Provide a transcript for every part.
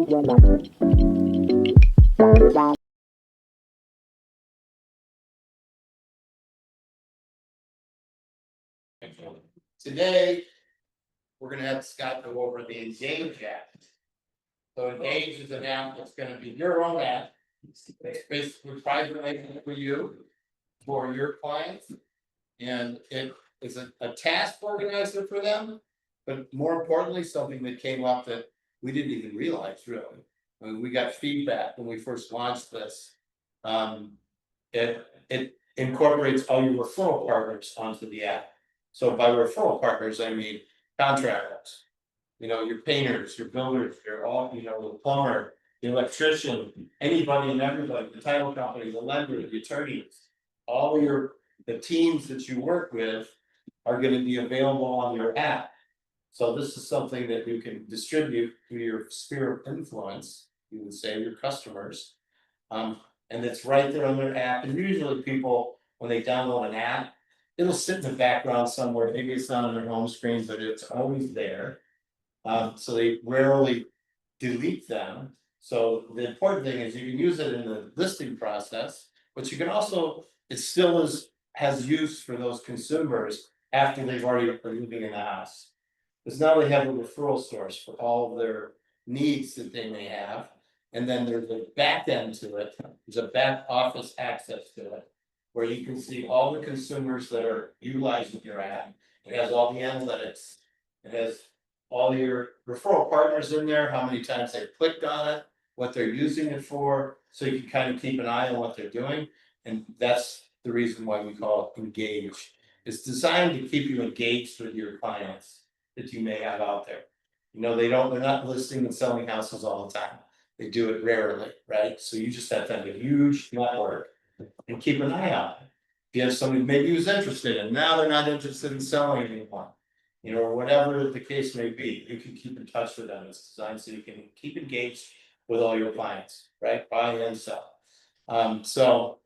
Today, we're gonna have Scott go over the Engage app. So Engage is an app that's gonna be your own app. It's basically privately for you, for your clients. And it is a task organizer for them, but more importantly, something that came up that we didn't even realize really. When we got feedback when we first launched this. It incorporates all your referral partners onto the app. So by referral partners, I mean contractors. Your painters, your builders, the plumber, the electrician, anybody and everybody, the title company, the lender, the attorneys. All the teams that you work with are gonna be available on your app. So this is something that you can distribute to your sphere of influence, you would say your customers. And it's right there on their app, and usually people, when they download an app, it'll sit in the background somewhere, maybe it's not on their home screen, but it's always there. So they rarely delete them. So the important thing is you can use it in the listing process, but you can also, it still has use for those consumers after they've already been living in the house. Because now they have a referral source for all of their needs that they may have. And then there's a back end to it, there's a back office access to it, where you can see all the consumers that are utilizing your app. It has all the analytics, it has all your referral partners in there, how many times they've clicked on it, what they're using it for, so you can kind of keep an eye on what they're doing. And that's the reason why we call it Engage. It's designed to keep you engaged with your clients that you may have out there. They're not listing and selling houses all the time. They do it rarely, right? So you just have to have a huge network and keep an eye on it. If you have somebody maybe who's interested and now they're not interested in selling anymore, or whatever the case may be, you can keep in touch with them. It's designed so you can keep engaged with all your clients, right? Buy and sell. So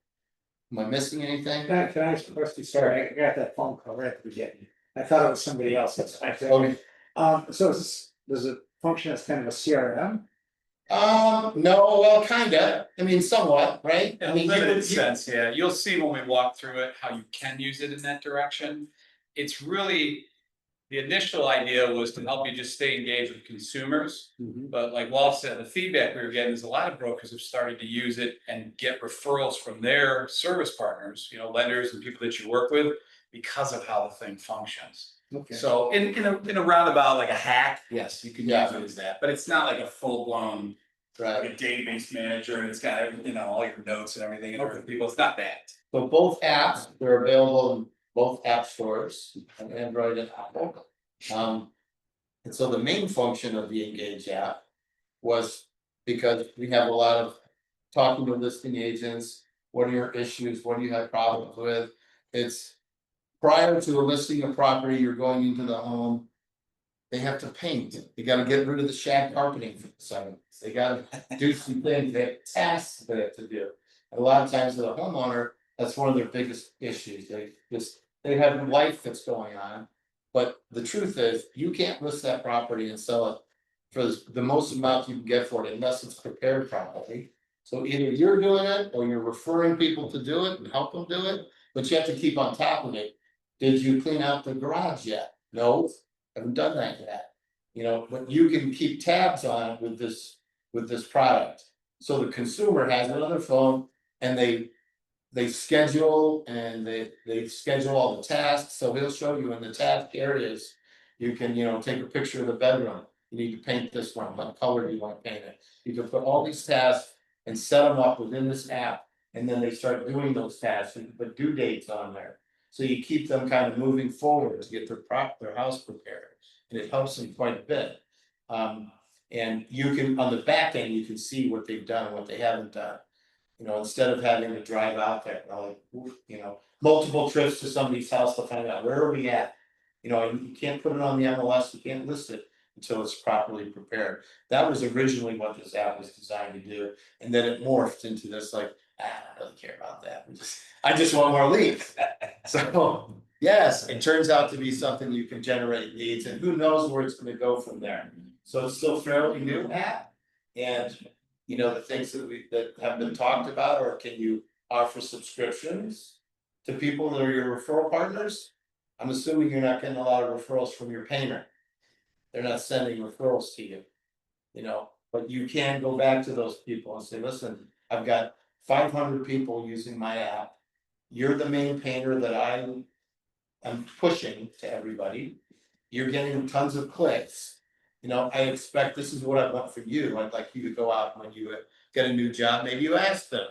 am I missing anything? Can I ask a question? Sorry, I got that phone call right at the beginning. I thought it was somebody else. Okay. So does it function as kind of a CRM? No, well, kinda. I mean, somewhat, right? In a limited sense, yeah. You'll see when we walk through it how you can use it in that direction. It's really, the initial idea was to help you just stay engaged with consumers. But like Walt said, the feedback we were getting is a lot of brokers have started to use it and get referrals from their service partners, lenders and people that you work with, because of how the thing functions. Okay. So in a roundabout, like a hack, yes, you can use it as that, but it's not like a full blown, like a database manager, and it's got all your notes and everything and other people. It's not that. So both apps, they're available in both app stores, on Android and Apple. And so the main function of the Engage app was because we have a lot of talking to listing agents. What are your issues? What do you have problems with? It's prior to a listing of property, you're going into the home. They have to paint. They got to get rid of the shag carpeting for the site. They got to do some things. They have tasks they have to do. And a lot of times, with a homeowner, that's one of their biggest issues. They have life that's going on. But the truth is, you can't list that property and sell it for the most amount you can get for it unless it's prepared properly. So either you're doing it or you're referring people to do it and help them do it, but you have to keep on top of it. Did you clean out the garage yet? No, haven't done that yet. But you can keep tabs on it with this product. So the consumer has it on their phone and they schedule and they schedule all the tasks. So he'll show you in the task areas, you can, take a picture of the bedroom. You need to paint this one, what color do you want to paint it? You can put all these tasks and set them up within this app, and then they start doing those tasks and put due dates on there. So you keep them kind of moving forward to get their house prepared, and it helps them quite a bit. And you can, on the back end, you can see what they've done and what they haven't done. Instead of having to drive out there, multiple trips to somebody's house to find out where are we at. You can't put it on the MLS, you can't list it until it's properly prepared. That was originally what this app was designed to do, and then it morphed into this I don't really care about that. I just want more leads. So yes, it turns out to be something you can generate leads, and who knows where it's going to go from there. So it's still fairly new app, And, you know, the things that have been talked about, or can you offer subscriptions to people that are your referral partners? I'm assuming you're not getting a lot of referrals from your painter. They're not sending referrals to you. You know, but you can go back to those people and say, listen, I've got 500 people using my app. You're the main painter that I'm pushing to everybody. You're getting tons of clicks. You know, I expect this is what I want for you. I'd like you to go out when you get a new job. Maybe you ask them,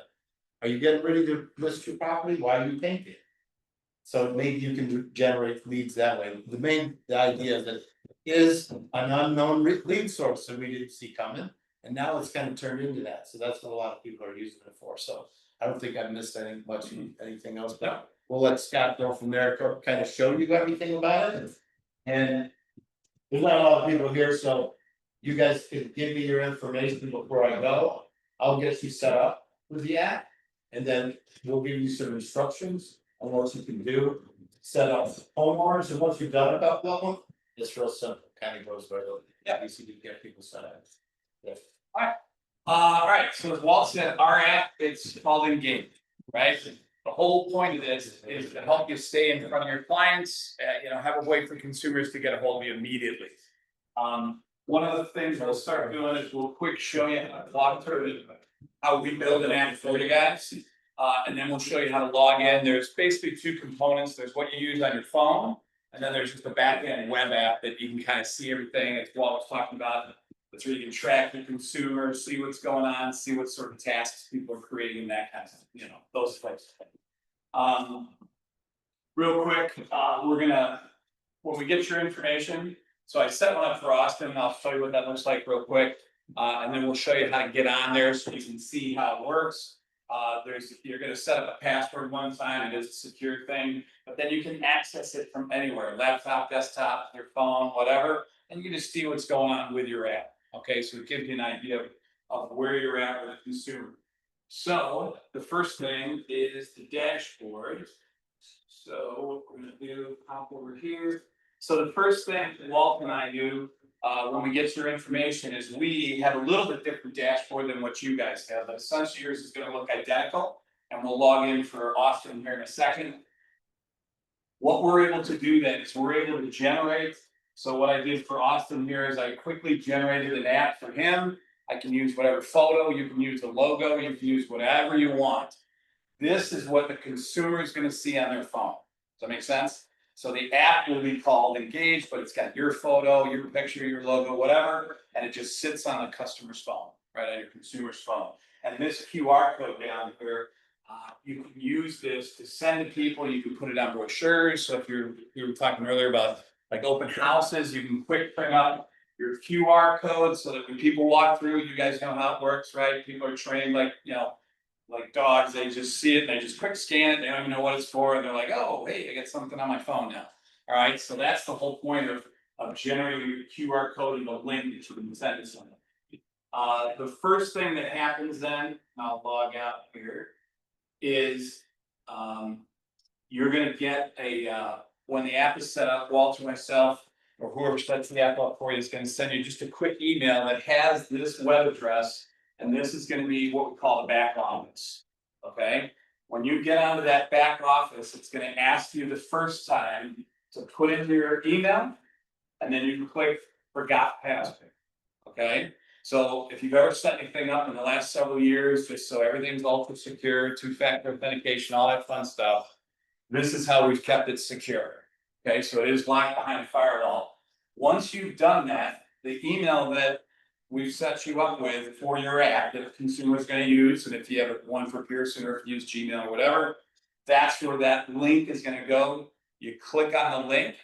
are you getting ready to list your property? Why are you painting? So maybe you can generate leads that way. The idea that is an unknown lead source that we didn't see coming. And now it's kind of turned into that. So that's what a lot of people are using it for. So I don't think I've missed anything else, but we'll let Scott go from there, kind of show you everything about it. And there's not a lot of people here, so you guys can give me your information before I go. I'll get you set up with the app. And then we'll give you some instructions on what you can do, set up homeowners, and once you've done a couple of them, it's real simple, kind of goes right over. Yeah, easy to get people set up. Yeah. Alright, so as Walt said, our app, it's called Engage, right? The whole point of this is to help you stay in front of your clients, you know, have a way for consumers to get a hold of you immediately. One of the things we'll start doing is we'll quick show you how to walk through how we build an app for you guys. And then we'll show you how to log in. There's basically two components. There's what you use on your phone, and then there's just a back-end web app that you can kind of see everything, as Walt was talking about. That's where you can track your consumers, see what's going on, see what sort of tasks people are creating, that kind of, you know, those types of things. Real quick, we're gonna, when we get your information, so I set one up for Austin, and I'll show you what that looks like real quick. And then we'll show you how to get on there so you can see how it works. You're gonna set up a password one time, it is a secure thing, but then you can access it from anywhere, laptop, desktop, your phone, whatever, and you can just see what's going on with your app. Okay, so it gives you an idea of where you're at with the consumer. So the first thing is the dashboard. So what we're gonna do, pop over here. So the first thing Walt and I do when we get your information is we have a little bit different dashboard than what you guys have, but essentially yours is gonna look identical. And we'll log in for Austin here in a second. What we're able to do then is we're able to generate. So what I did for Austin here is I quickly generated an app for him. I can use whatever photo, you can use the logo, you can use whatever you want. This is what the consumer is going to see on their phone. Does that make sense? So the app will be called Engage, but it's got your photo, your picture, your logo, whatever, and it just sits on the customer's phone, right, on your consumer's phone. And this QR code down here, you can use this to send to people. You can put it on brochures. So if you were talking earlier about like open houses, you can quick print up your QR code so that when people walk through, you guys know how it works, right? People are trained like, you know, like dogs, they just see it and they just quick scan it, they don't even know what it's for, and they're like, oh, hey, I get something on my phone now. All right, so that's the whole point of generating your QR code and the link that you can send to someone. The first thing that happens then, I'll log out here, is you're gonna get a when the app is set up, Walter, myself, or whoever sets the app up for you is gonna send you just a quick email that has this web address, and this is gonna be what we call the back office. Okay, when you get onto that back office, it's gonna ask you the first time to put in your email, and then you can click forgot password. Okay, so if you've ever set anything up in the last several years, just so everything's ultra secure, two-factor authentication, all that fun stuff, this is how we've kept it secure. Okay, so it is locked behind a firewall. Once you've done that, the email that we've set you up with for your app that the consumer is going to use, and if you have one for Pearson or if you use Gmail or whatever, that's where that link is going to go. You click on the link,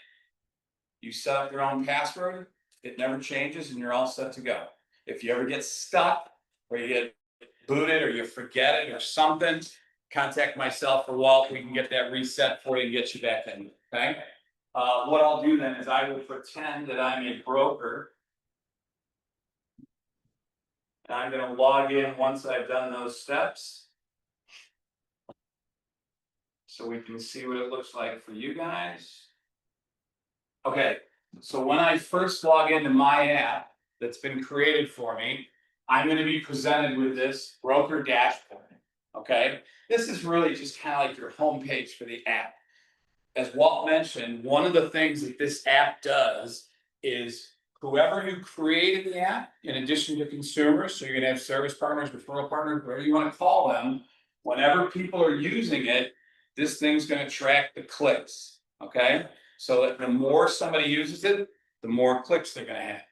you set up your own password, it never changes, and you're all set to go. If you ever get stuck, or you get booted, or you forget it, or something, contact myself or Walt. We can get that reset for you and get you back in. Okay. What I'll do then is I will pretend that I'm a broker. And I'm going to log in once I've done those steps. So we can see what it looks like for you guys. Okay, so when I first log into my app that's been created for me, I'm gonna be presented with this broker dashboard, okay? This is really just kind of like your homepage for the app. As Walt mentioned, one of the things that this app does is whoever you created the app, in addition to consumers, so you're gonna have service partners, referral partners, whatever you wanna call them, whenever people are using it, this thing's gonna track the clicks, okay? So that the more somebody uses it, the more clicks they're gonna have.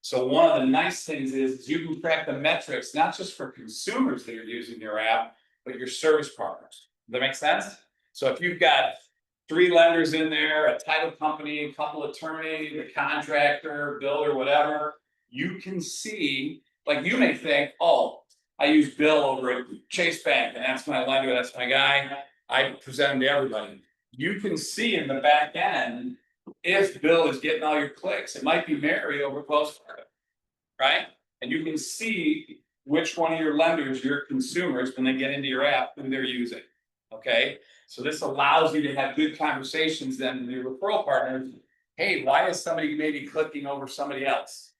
So one of the nice things is you can track the metrics, not just for consumers that are using your app, but your service partners. Does that make sense? So if you've got 3 lenders in there, a title company, a couple attorneys, a contractor, builder, whatever, you can see, like you may think, oh, I use Bill over at Chase Bank, and that's my lender, that's my guy. I present him to everybody. You can see in the back end if Bill is getting all your clicks. It might be Mary over Wells Fargo, right? And you can see which one of your lenders, your consumers, when they get into your app, who they're using. Okay, so this allows you to have good conversations then with your referral partners. Hey, why is somebody maybe clicking over somebody else,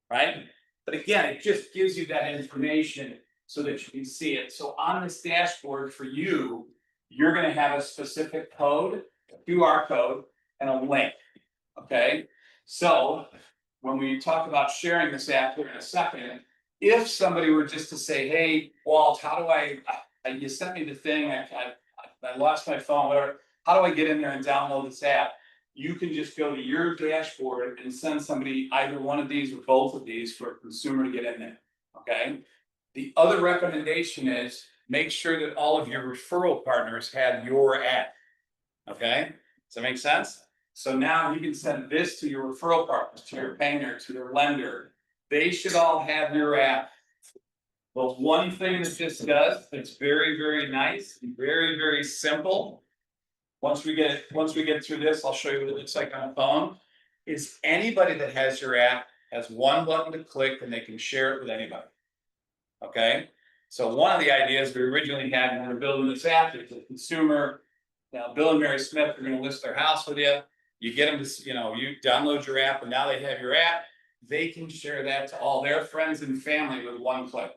right? But again, it just gives you that information so that you can see it. So on this dashboard for you, you're going to have a specific code, a QR code, and a link. Okay, so when we talk about sharing this app here in a second, if somebody were just to say, hey, Walt, how do you sent me the thing, I lost my phone, whatever, how do I get in there and download this app? You can just go to your dashboard and send somebody either one of these or both of these for a consumer to get in there, okay? The other recommendation is make sure that all of your referral partners have your app, okay? Does that make sense? So now you can send this to your referral partners, to your painter, to their lender. They should all have your app. The one thing that this does, that's very, very nice, very, very simple. Once we get through this, I'll show you what it looks like on a phone. Is anybody that has your app has one button to click and they can share it with anybody. Okay. So one of the ideas we originally had when we were building this app is the consumer. Now, Bill and Mary Smith are going to list their house with you. You get them to, you download your app, and now they have your app. They can share that to all their friends and family with one click.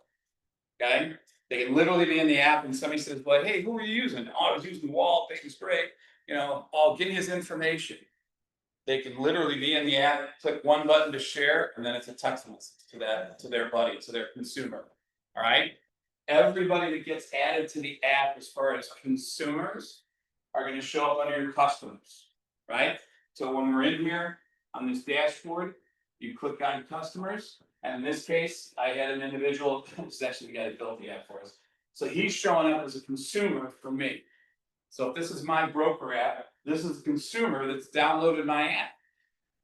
Okay, they can literally be in the app, and somebody says, "Well, hey, who are you using?" "Oh, I was using Walt. It was great." "Oh, give me his information." They can literally be in the app, click one button to share, and then it's a text message to their buddy, to their consumer. All right. Everybody that gets added to the app, as far as consumers, are going to show up under your customers, right? So when we're in here on this dashboard, you click on customers, and in this case, I had an individual, this is actually the guy that built the app for us. So he's showing up as a consumer for me. So if this is my broker app, this is the consumer that's downloaded my app,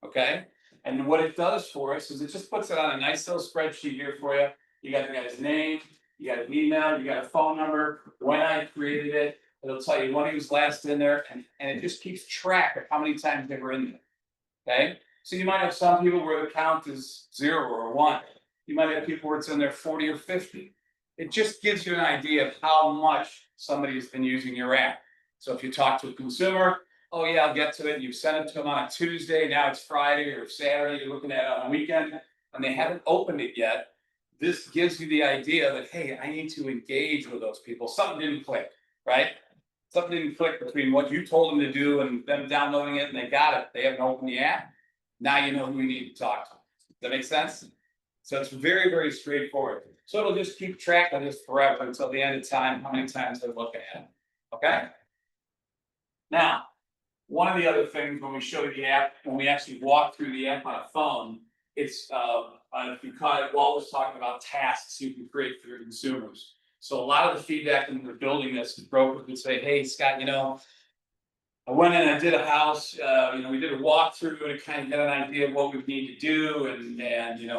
okay? And what it does for us is it just puts it on a nice little spreadsheet here for you. You got the guy's name, you got an email, you got a phone number, when I created it, it'll tell you when he was last in there, and it just keeps track of how many times they were in there, okay? So you might have some people where the count is 0 or 1. You might have people where it's in there 40 or 50. It just gives you an idea of how much somebody has been using your app. So if you talk to a consumer, oh yeah, I'll get to it. You send it to them on a Tuesday, now it's Friday or Saturday, you're looking at it on a weekend, and they haven't opened it yet. This gives you the idea that, hey, I need to engage with those people. Something didn't click, right? Something didn't click between what you told them to do and them downloading it, and they got it. They haven't opened the app. Now you know who you need to talk to. Does that make sense? So it's very, very straightforward. So it'll just keep track of this forever until the end of time, how many times they're looking at it. Okay? Now, one of the other things when we show you the app, when we actually walk through the app on a phone, it's if you caught it, Walt was talking about tasks you can create for your consumers. So a lot of the feedback when we're building this, the brokers would say, hey, Scott, I went in, I did a house, we did a walkthrough to kind of get an idea of what we need to do. And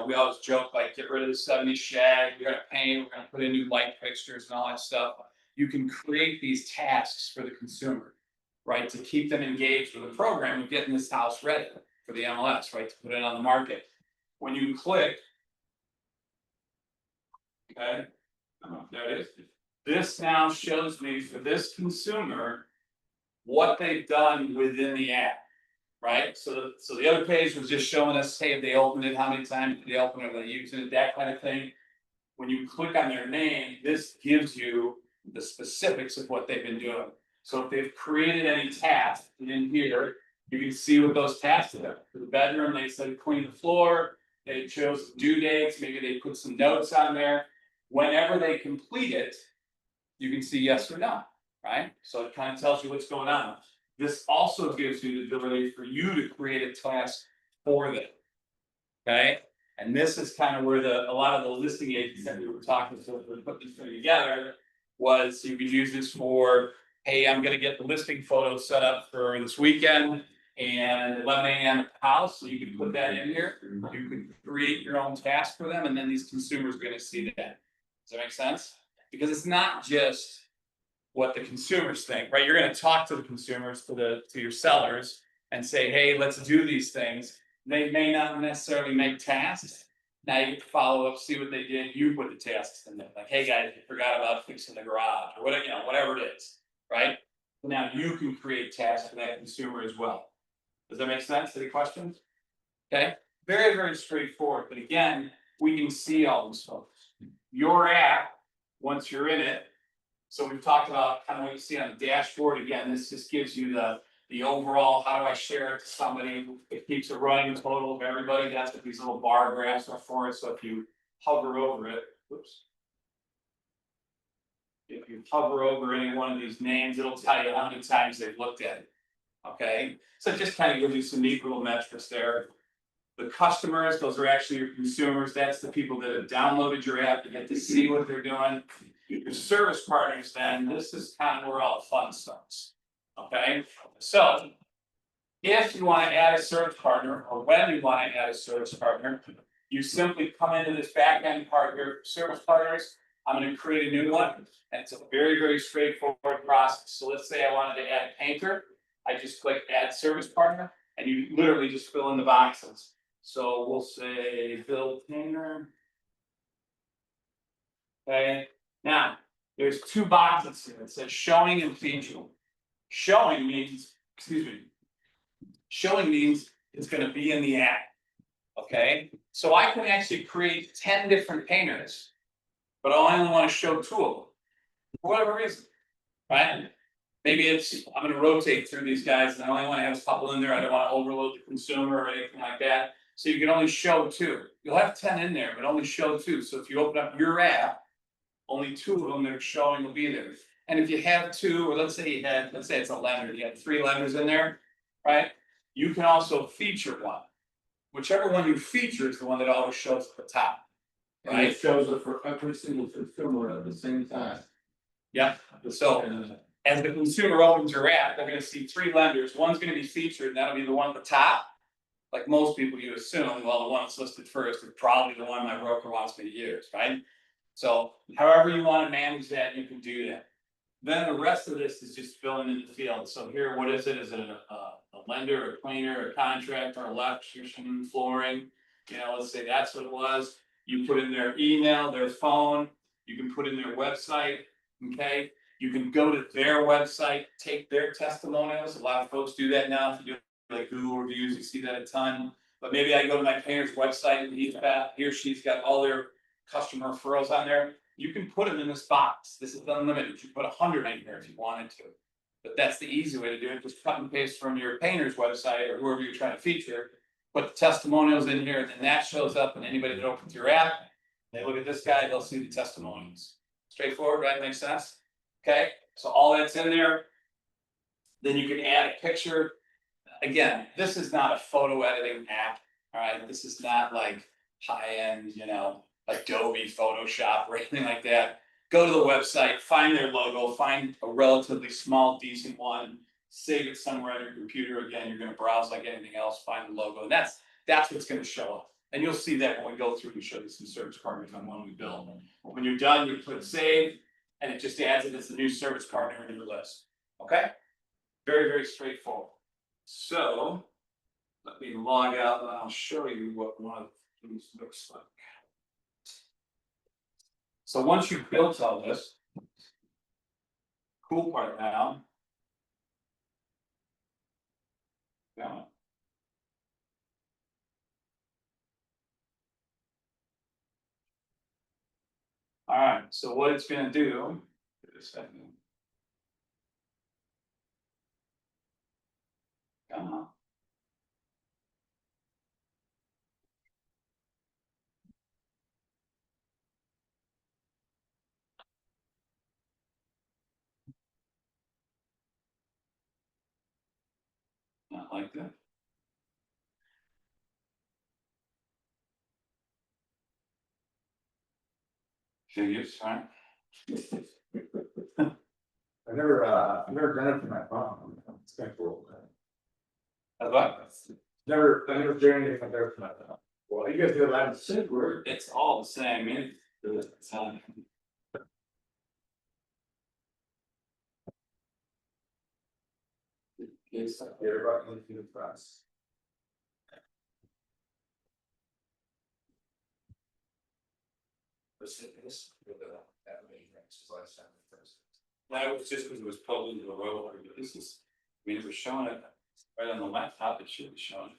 we always joke, like, get rid of the 70s shag, we're gonna paint, we're gonna put in new light fixtures and all that stuff. You can create these tasks for the consumer, right? To keep them engaged with the program of getting this house ready for the MLS, right? To put it on the market. When you click, okay, there it is. This now shows me for this consumer what they've done within the app, right? So the other page was just showing us, hey, if they opened it, how many times did they open it, are they using it, that kind of thing. when you click on their name, this gives you the specifics of what they've been doing. So if they've created any tasks in here, you can see what those tasks are. For the bedroom, they said clean the floor, they chose due dates, maybe they put some notes on there. Whenever they complete it, you can see yes or no, right? So it kind of tells you what's going on. This also gives you the ability for you to create a task for them. Okay, and this is kind of where a lot of the listing agents that we were talking to put this thing together was you could use this for, hey, I'm gonna get the listing photos set up for this weekend and 11 a.m. at the house, so you can put that in here. You could create your own task for them, and then these consumers are gonna see that. Does that make sense? Because it's not just what the consumers think, right? You're gonna talk to the consumers, to your sellers, and say, hey, let's do these things. They may not necessarily make tasks. Now you can follow up, see what they did. You put the tasks in there, like, hey guys, you forgot about fixing the garage, or whatever, whatever it is, right? Now you can create tasks for that consumer as well. Does that make sense? Any questions? Okay, very, very straightforward. But again, we can see all these folks. Your app, once you're in it. So we've talked about kind of what you see on the dashboard. Again, this just gives you the overall, how do I share it to somebody? It keeps a running total of everybody. That's what these little bar graphs are for. So if you hover over it, whoops. If you hover over any one of these names, it'll tell you how many times they've looked at it. Okay, so it just kind of gives you some neat little metrics there. The customers, those are actually your consumers. That's the people that have downloaded your app. You get to see what they're doing. Your service partners, then, this is kind of where all the fun starts. Okay, so if you want to add a service partner, or when you want to add a service partner, you simply come into this back end part here, service partners. I'm going to create a new one, and it's a very, very straightforward process. So let's say I wanted to add a painter. I just click add service partner, and you literally just fill in the boxes. So we'll say Bill Painter. Okay, now there's two boxes here. It says showing and featuring. Showing means, showing means it's going to be in the app. Okay, so I can actually create 10 different painters, but I only want to show 2 of them for whatever reason, right? Maybe it's I'm going to rotate through these guys, and I only want to have a couple in there. I don't want to overload the consumer or anything like that. So you can only show 2. You'll have 10 in there, but only show 2. So if you open up your app, only 2 of them that are showing will be there. And if you have 2, or let's say it's a lender, you have 3 lenders in there, right? You can also feature one. Whichever one you feature is the one that always shows at the top. And Right? it shows it for every single consumer at the same time. Yeah. So as the consumer opens your app, they're gonna see 3 lenders. One's gonna be featured, and that'll be the one at the top. Like most people, you assume, well, the one that's listed first is probably the one my broker wants me to use, right? So however you want to manage that, you can do that. Then the rest of this is just filling in the field. So here, what is it? Is it a lender, a cleaner, a contractor, electrician, flooring? Let's say that's what it was. You put in their email, their phone. You can put in their website. Okay. You can go to their website, take their testimonials. A lot of folks do that now. If you do like Google reviews, you see that a ton. But maybe I go to my painter's website and he or she's got all their customer referrals on there. You can put them in this box. This is unlimited. You put 100 in here if you wanted to. But that's the easy way to do it. Just cut and paste from your painter's website or whoever you're trying to feature. Put the testimonials in here, and then that shows up. And anybody that opens your app, they look at this guy, they'll see the testimonials. Straightforward, right? Makes sense. Okay, so all that's in there. Then you can add a picture. Again, this is not a photo editing app. All right, this is not like high-end, Adobe Photoshop or anything like that. Go to the website, find their logo, find a relatively small, decent one, save it somewhere on your computer. Again, you're going to browse like anything else, find the logo, and that's what's going to show up. And you'll see that when we go through and show you some service partners on one we build. When you're done, you click save, and it just adds it as a new service partner in your list. Okay? Very, very straightforward. So let me log out and I'll show you what one of these looks like. So once you've built all this, cool part now. Yeah. Alright, so what it's gonna do. Give it a second. Come on. Not like that. Figures, right? I've never done it for my phone. It's kind of cool. That's what? I've never done anything like that for my phone. Well, you guys do a lot of shit work. It's all the same, man. It's, It's like everybody in the press. That was just because it was pulled into the road, but this is, I mean, it was showing it right on the laptop, it should be showing.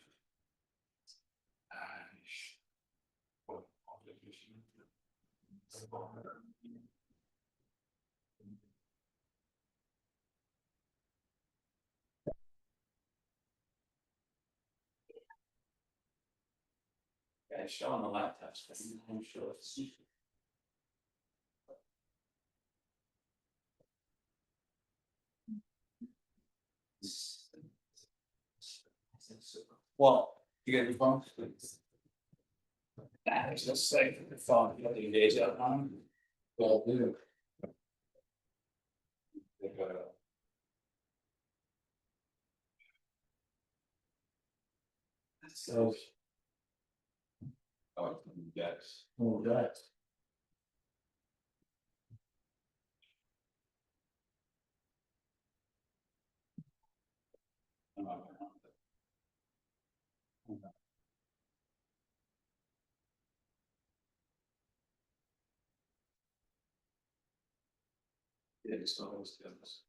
Yeah, it's showing the laptop, so I'm sure it's. Well, you get your phone? That is just safe for the phone, you have to engage that on. Well, do. So. Oh, yes. Oh, that. Yeah, it's always goes.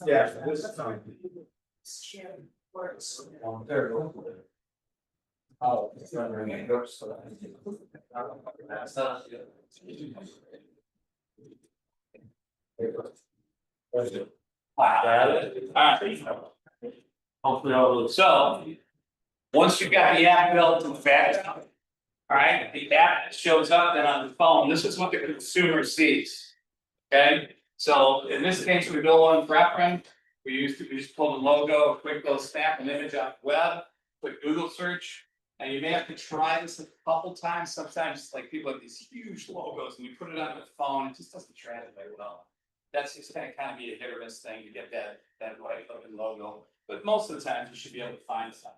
Yeah, this is fine. There we go. Oh, it's not ringing. So that's not. Alright. So. Once you've got the app built in fact. Alright, the app shows up then on the phone, this is what the consumer sees. Okay, so in this case, we built one for Efren. We just pulled the logo, quick little snap an image off the web, quick Google search. And you may have to try this a couple times, sometimes like people have these huge logos and you put it on the phone, it just doesn't translate well. That's just kind of be a hit or miss thing to get that right looking logo, but most of the time you should be able to find something.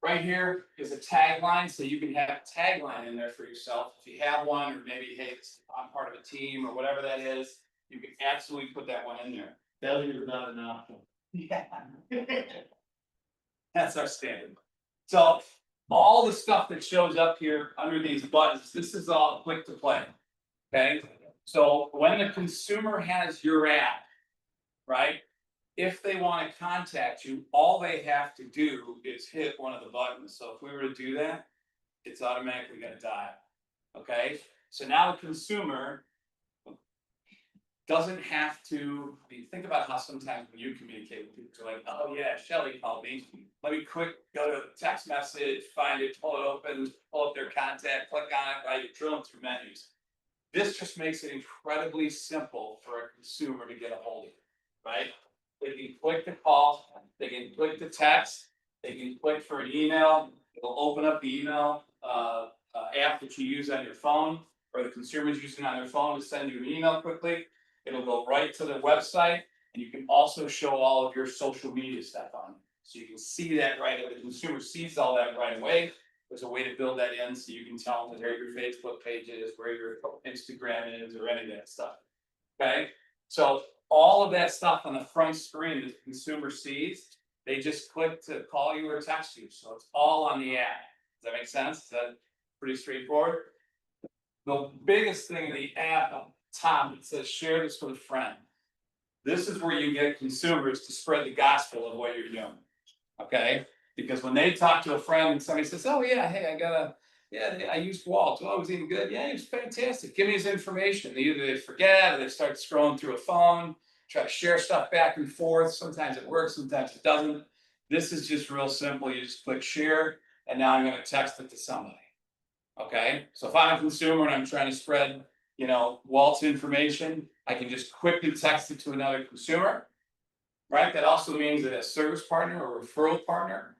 Right here is a tagline, so you can have a tagline in there for yourself. If you have one, or maybe, hey, I'm part of a team or whatever that is, you can absolutely put that one in there. Failure is not an option. Yeah. That's our standard. So all the stuff that shows up here under these buttons, this is all click to play. Okay, so when the consumer has your app, right? If they want to contact you, all they have to do is hit one of the buttons. So if we were to do that, it's automatically gonna dial. Okay, so now the consumer doesn't have to think about how sometimes when you communicate with people, you're like, oh yeah, Shelly called me. Let me quick go to the text message, find it, pull it open, pull up their contact, click on it, right? You're drilling through menus. This just makes it incredibly simple for a consumer to get a hold of you, right? They can click the call, they can click the text, they can click for an email, it'll open up the email app that you use on your phone, or the consumer's using on their phone to send you an email quickly. It'll go right to the website, and you can also show all of your social media stuff on it. So you can see that right, if the consumer sees all that right away, there's a way to build that in, so you can tell them where your Facebook page is, where your Instagram is, or any of that stuff. Okay, so all of that stuff on the front screen that the consumer sees, they just click to call you or text you, so it's all on the app. that make sense? Is that pretty straightforward? The biggest thing in the app on top, it says share this with a friend. This is where you get consumers to spread the gospel of what you're doing. Okay, because when they talk to a friend and somebody says, oh yeah, hey, I used Walt. Oh, was he good? Yeah, he was fantastic. Give me his information. Either they forget or they start scrolling through a phone, try to share stuff back and forth. Sometimes it works, sometimes it doesn't. This is just real simple. You just click share, and now I'm going to text it to somebody. Okay, so if I'm a consumer and I'm trying to spread, Walt's information, I can just quickly text it to another consumer. Right, that also means that a service partner or referral partner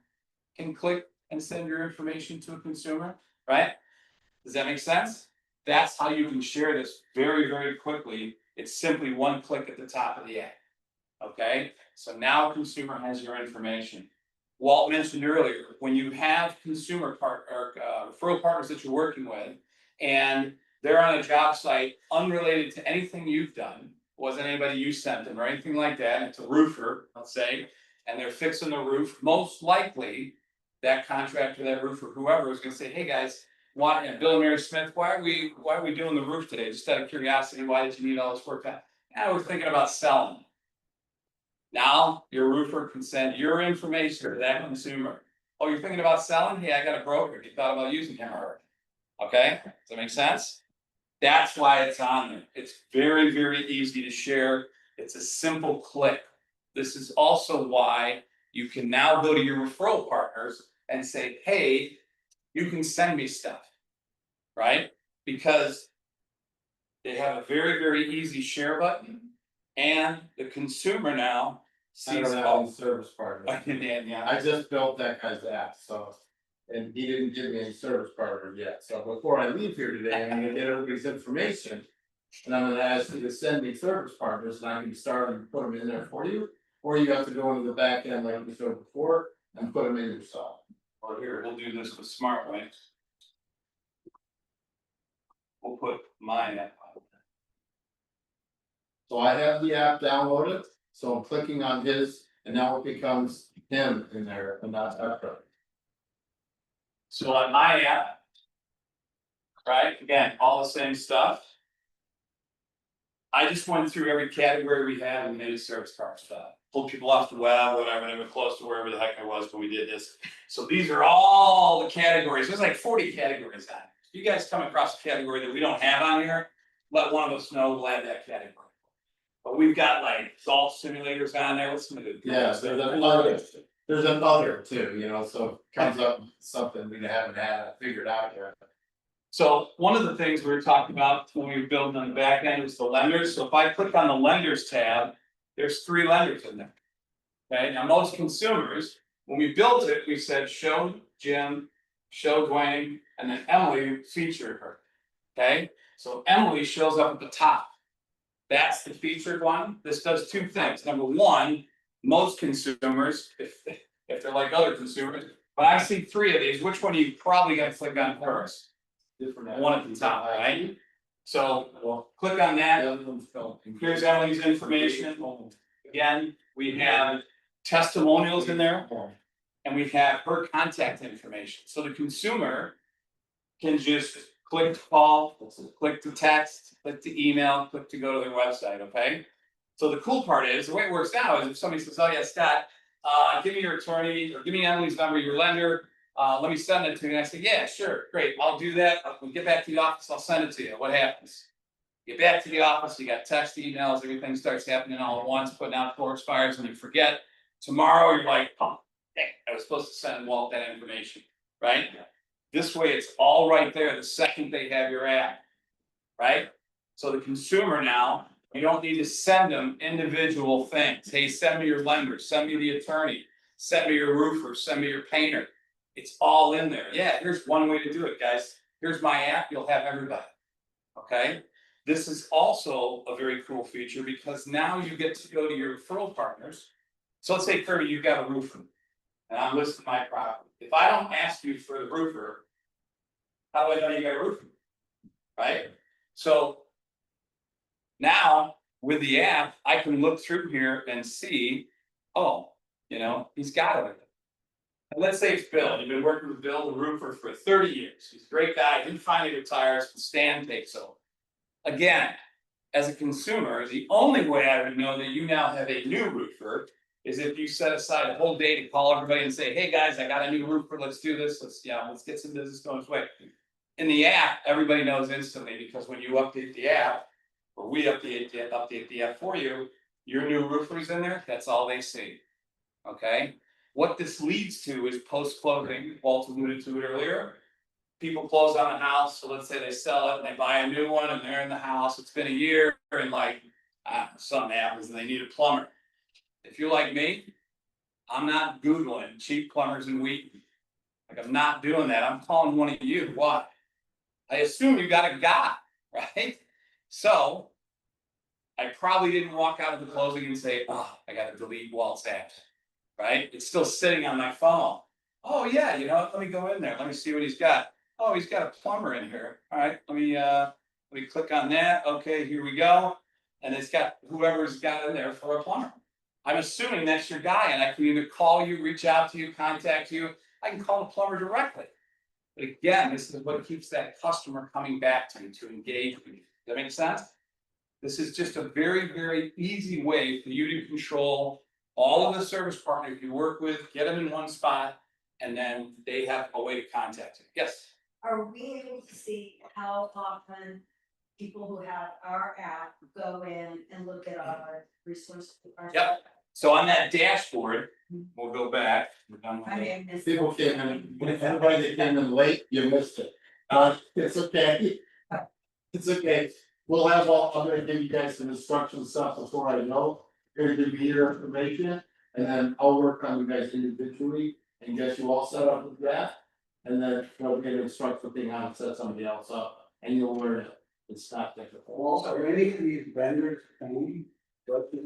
can click and send your information to a consumer, right? Does that make sense? That's how you can share this very, very quickly. It's simply one click at the top of the app. Okay, so now a consumer has your information. Walt mentioned earlier, when you have referral partners that you're working with, and they're on a job site unrelated to anything you've done, wasn't anybody you sent them or anything like that, it's a roofer, let's say, and they're fixing the roof, most likely that contractor, that roofer, whoever is gonna say, hey guys, Bill and Mary Smith, why are we doing the roof today? Just out of curiosity, why did you need all this work done? Yeah, we're thinking about selling. Now, your roofer can send your information to that consumer. Oh, you're thinking about selling? Hey, I got a broker. You thought about using him already. Okay, does that make sense? That's why it's on there. It's very, very easy to share. It's a simple click. This is also why you can now go to your referral partners and say, hey, you can send me stuff, right? Because they have a very, very easy share button, and the consumer now I don't sees have all. any service partners. Yeah, I just built that guy's app, so. And he didn't give me any service partner yet, so before I leave here today, I'm gonna get everybody's information. And I'm gonna ask you to send me service partners, and I can start and put them in there for you. Or you have to go into the back end like we showed before and put them in yourself. or here, we'll do this the smart way. We'll put mine up. So I have the app downloaded, so I'm clicking on his, and now it becomes him in there and not Ephraim. So on my app, right, again, all the same stuff. I just went through every category we have and made a service card stuff. Pulled people off the web, whatever, they were close to wherever the heck I was when we did this. So these are all the categories. There's like 40 categories on it. If you guys come across a category that we don't have on here, let one of us know, we'll add that category. But we've got like golf simulators on there. What's some of the? Yes, there's another too, so it comes up with something we haven't had figured out yet. So one of the things we were talking about when we were building on the back end was the lenders. So if I click on the lenders tab, there's 3 lenders in there. Okay, now most consumers, when we built it, we said show Jim, show Dwayne, and then Emily featured her. Okay, so Emily shows up at the top. That's the featured one. This does 2 things. Number one, most consumers, if they're like other consumers, but I see 3 of these, which one are you probably gonna click on first? Different. One at the top, right? So click on that. Here's Emily's information. Again, we have testimonials in there, and we have her contact information. So the consumer can just click to call, click to text, click to email, click to go to their website, okay? So the cool part is, the way it works now is if somebody says, oh yeah, Scott, give me your attorney, or give me Emily's number, your lender, let me send it to you. And I say, yeah, sure, great, I'll do that. When we get back to the office, I'll send it to you. What happens? Get back to the office, you got text, emails, everything starts happening all at once, putting out 4 expires, and you forget. Tomorrow, you're like, oh, dang, I was supposed to send Walt that information, right? This way, it's all right there the second they have your app, right? So the consumer now, you don't need to send them individual things. Hey, send me your lender, send me the attorney, send me your roofer, send me your painter. It's all in there. Yeah, here's one way to do it, guys. Here's my app, you'll have everybody, okay? This is also a very cool feature because now you get to go to your referral partners. So let's say, Kirby, you've got a roofer, and I'm listing my property. If I don't ask you for the roofer, how do I know you got a roofer? Right? So now with the app, I can look through here and see, oh, he's got it. Let's say it's Bill, you've been working with Bill, the roofer, for 30 years, he's a great guy, he finally retires, Stan takes over. Again, as a consumer, the only way I would know that you now have a new roofer is if you set aside a whole day to call everybody and say, hey guys, I got a new roofer, let's do this, let's get some business going this way. In the app, everybody knows instantly, because when you update the app, or we update the app for you, your new roofer's in there, that's all they see. Okay, what this leads to is post-closing, Walt alluded to it earlier. People close on a house, so let's say they sell it and they buy a new one and they're in the house, it's been a year and like, something happens and they need a plumber. If you're like me, I'm not Googling cheap plumbers in Wheaton. Like, I'm not doing that, I'm calling one of you, why? I assume you got a guy, right? So I probably didn't walk out of the closing and say, oh, I gotta delete Walt's app, right? It's still sitting on my phone. Oh yeah, you know what, let me go in there, let me see what he's got. Oh, he's got a plumber in here. All right, let me click on that. Okay, here we go. And it's got whoever's got in there for a plumber. I'm assuming that's your guy, and I can either call you, reach out to you, contact you. I can call the plumber directly. But again, this is what keeps that customer coming back to you, to engage with you. Does that make sense? This is just a very, very easy way for you to control all of the service partners you work with, get them in one spot, and then they have a way to contact you. Yes? Are we able to see how often people who have our app go in and look at our resources? Yep. So on that dashboard, we'll go back. We're done with I it. may have missed. People came in, everybody that came in late, you missed it. It's okay. It's okay. We'll have I'm gonna give you guys some instructions stuff before I know. Gonna give you your information, and then I'll work on you guys individually and get you all set up with that. And then we'll get instructions thing on, set somebody else up, and you'll learn it. It's not difficult. Are any of these vendors paying?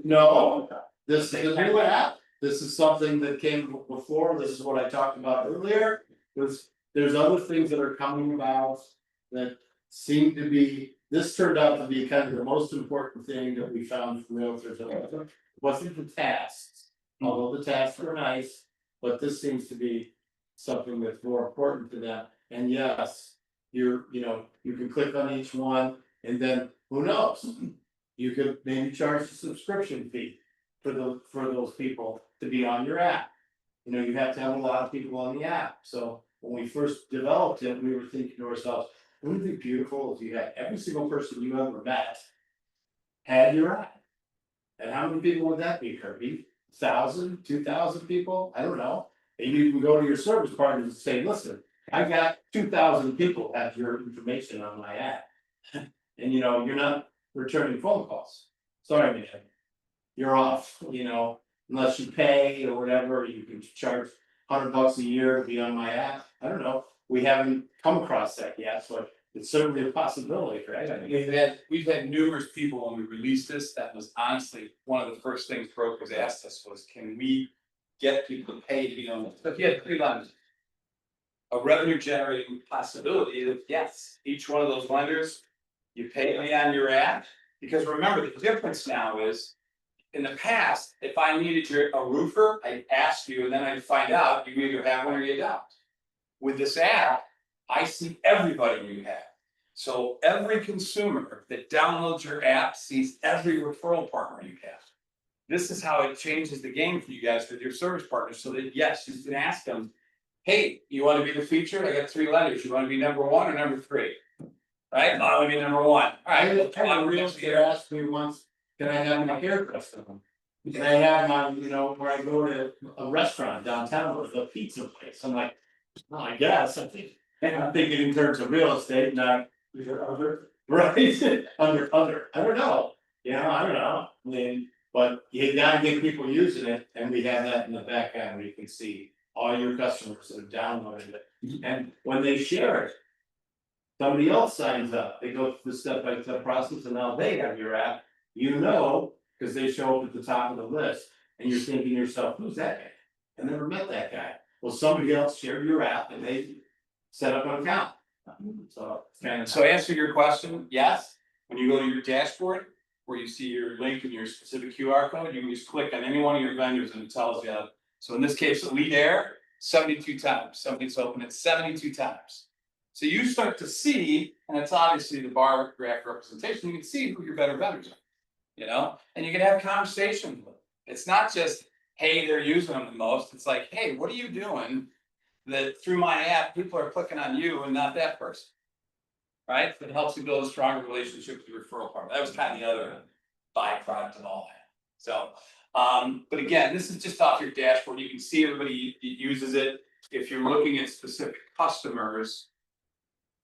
No, this is a new app. This is something that came before. This is what I talked about earlier. There's other things that are coming about that seem to be, this turned out to be kind of the most important thing that we found for realtors. It wasn't the tasks, although the tasks were nice, but this seems to be something that's more important to them. And yes, you can click on each one, and then who knows? You could maybe charge a subscription fee for those people to be on your app. You have to have a lot of people on the app. So when we first developed it, we were thinking to ourselves, wouldn't it be beautiful if you had every single person you ever met had your app? And how many people would that be, Kirby? 1,000, 2,000 people? I don't know. Maybe you can go to your service partners and say, listen, I got 2,000 people have your information on my app. And you're not returning phone calls. Sorry, man. You're off, unless you pay or whatever, you can charge $100 a year to be on my app. I don't know. We haven't come across that yet, but it's certainly a possibility, right? I mean, We've had numerous people when we released this, that was honestly one of the first things brokers asked us was, can we get people to pay to be on this? So if you had 3 lenders, a revenue generating possibility is yes, each one of those lenders, you pay me on your app. Because remember, the difference now is, in the past, if I needed a roofer, I'd ask you, and then I'd find out you either have one or you don't. With this app, I see everybody you have. So every consumer that downloads your app sees every referral partner you have. This is how it changes the game for you guys with your service partners, so that yes, you can ask them, hey, you want to be the featured? I got 3 lenders. You want to be number 1 or number 3? Right? I want to be number 1. All right. a realtor asked me once, can I have my haircut done? Can I have my, where I go to a restaurant downtown with a pizza place? I'm like, well, I guess, I'm thinking in terms of real estate, not other, right? Under, I don't know. I don't know. I mean, but you gotta get people using it, and we have that in the back end where you can see all your customers that have downloaded it. And when they share it, somebody else signs up, they go through the step-by-step process, and now they have your app, because they show up at the top of the list, and you're thinking to yourself, who's that guy? I never met that guy. Well, somebody else shared your app and they set up an account. So So answer your question, yes, when you go to your dashboard, where you see your link and your specific QR code, you can just click on any one of your vendors and it tells you. So in this case, Elite Air, 72 times, somebody's opened it 72 times. So you start to see, and it's obviously the bar graph representation, you can see who your better vendors are. You know, and you can have conversations with them. It's not just, hey, they're using them the most. It's like, hey, what are you doing that through my app, people are clicking on you and not that person? Right? It helps you build a stronger relationship with your referral partner. That was kind of the other byproduct of all that. So, but again, this is just off your dashboard. You can see everybody uses it. If you're looking at specific customers,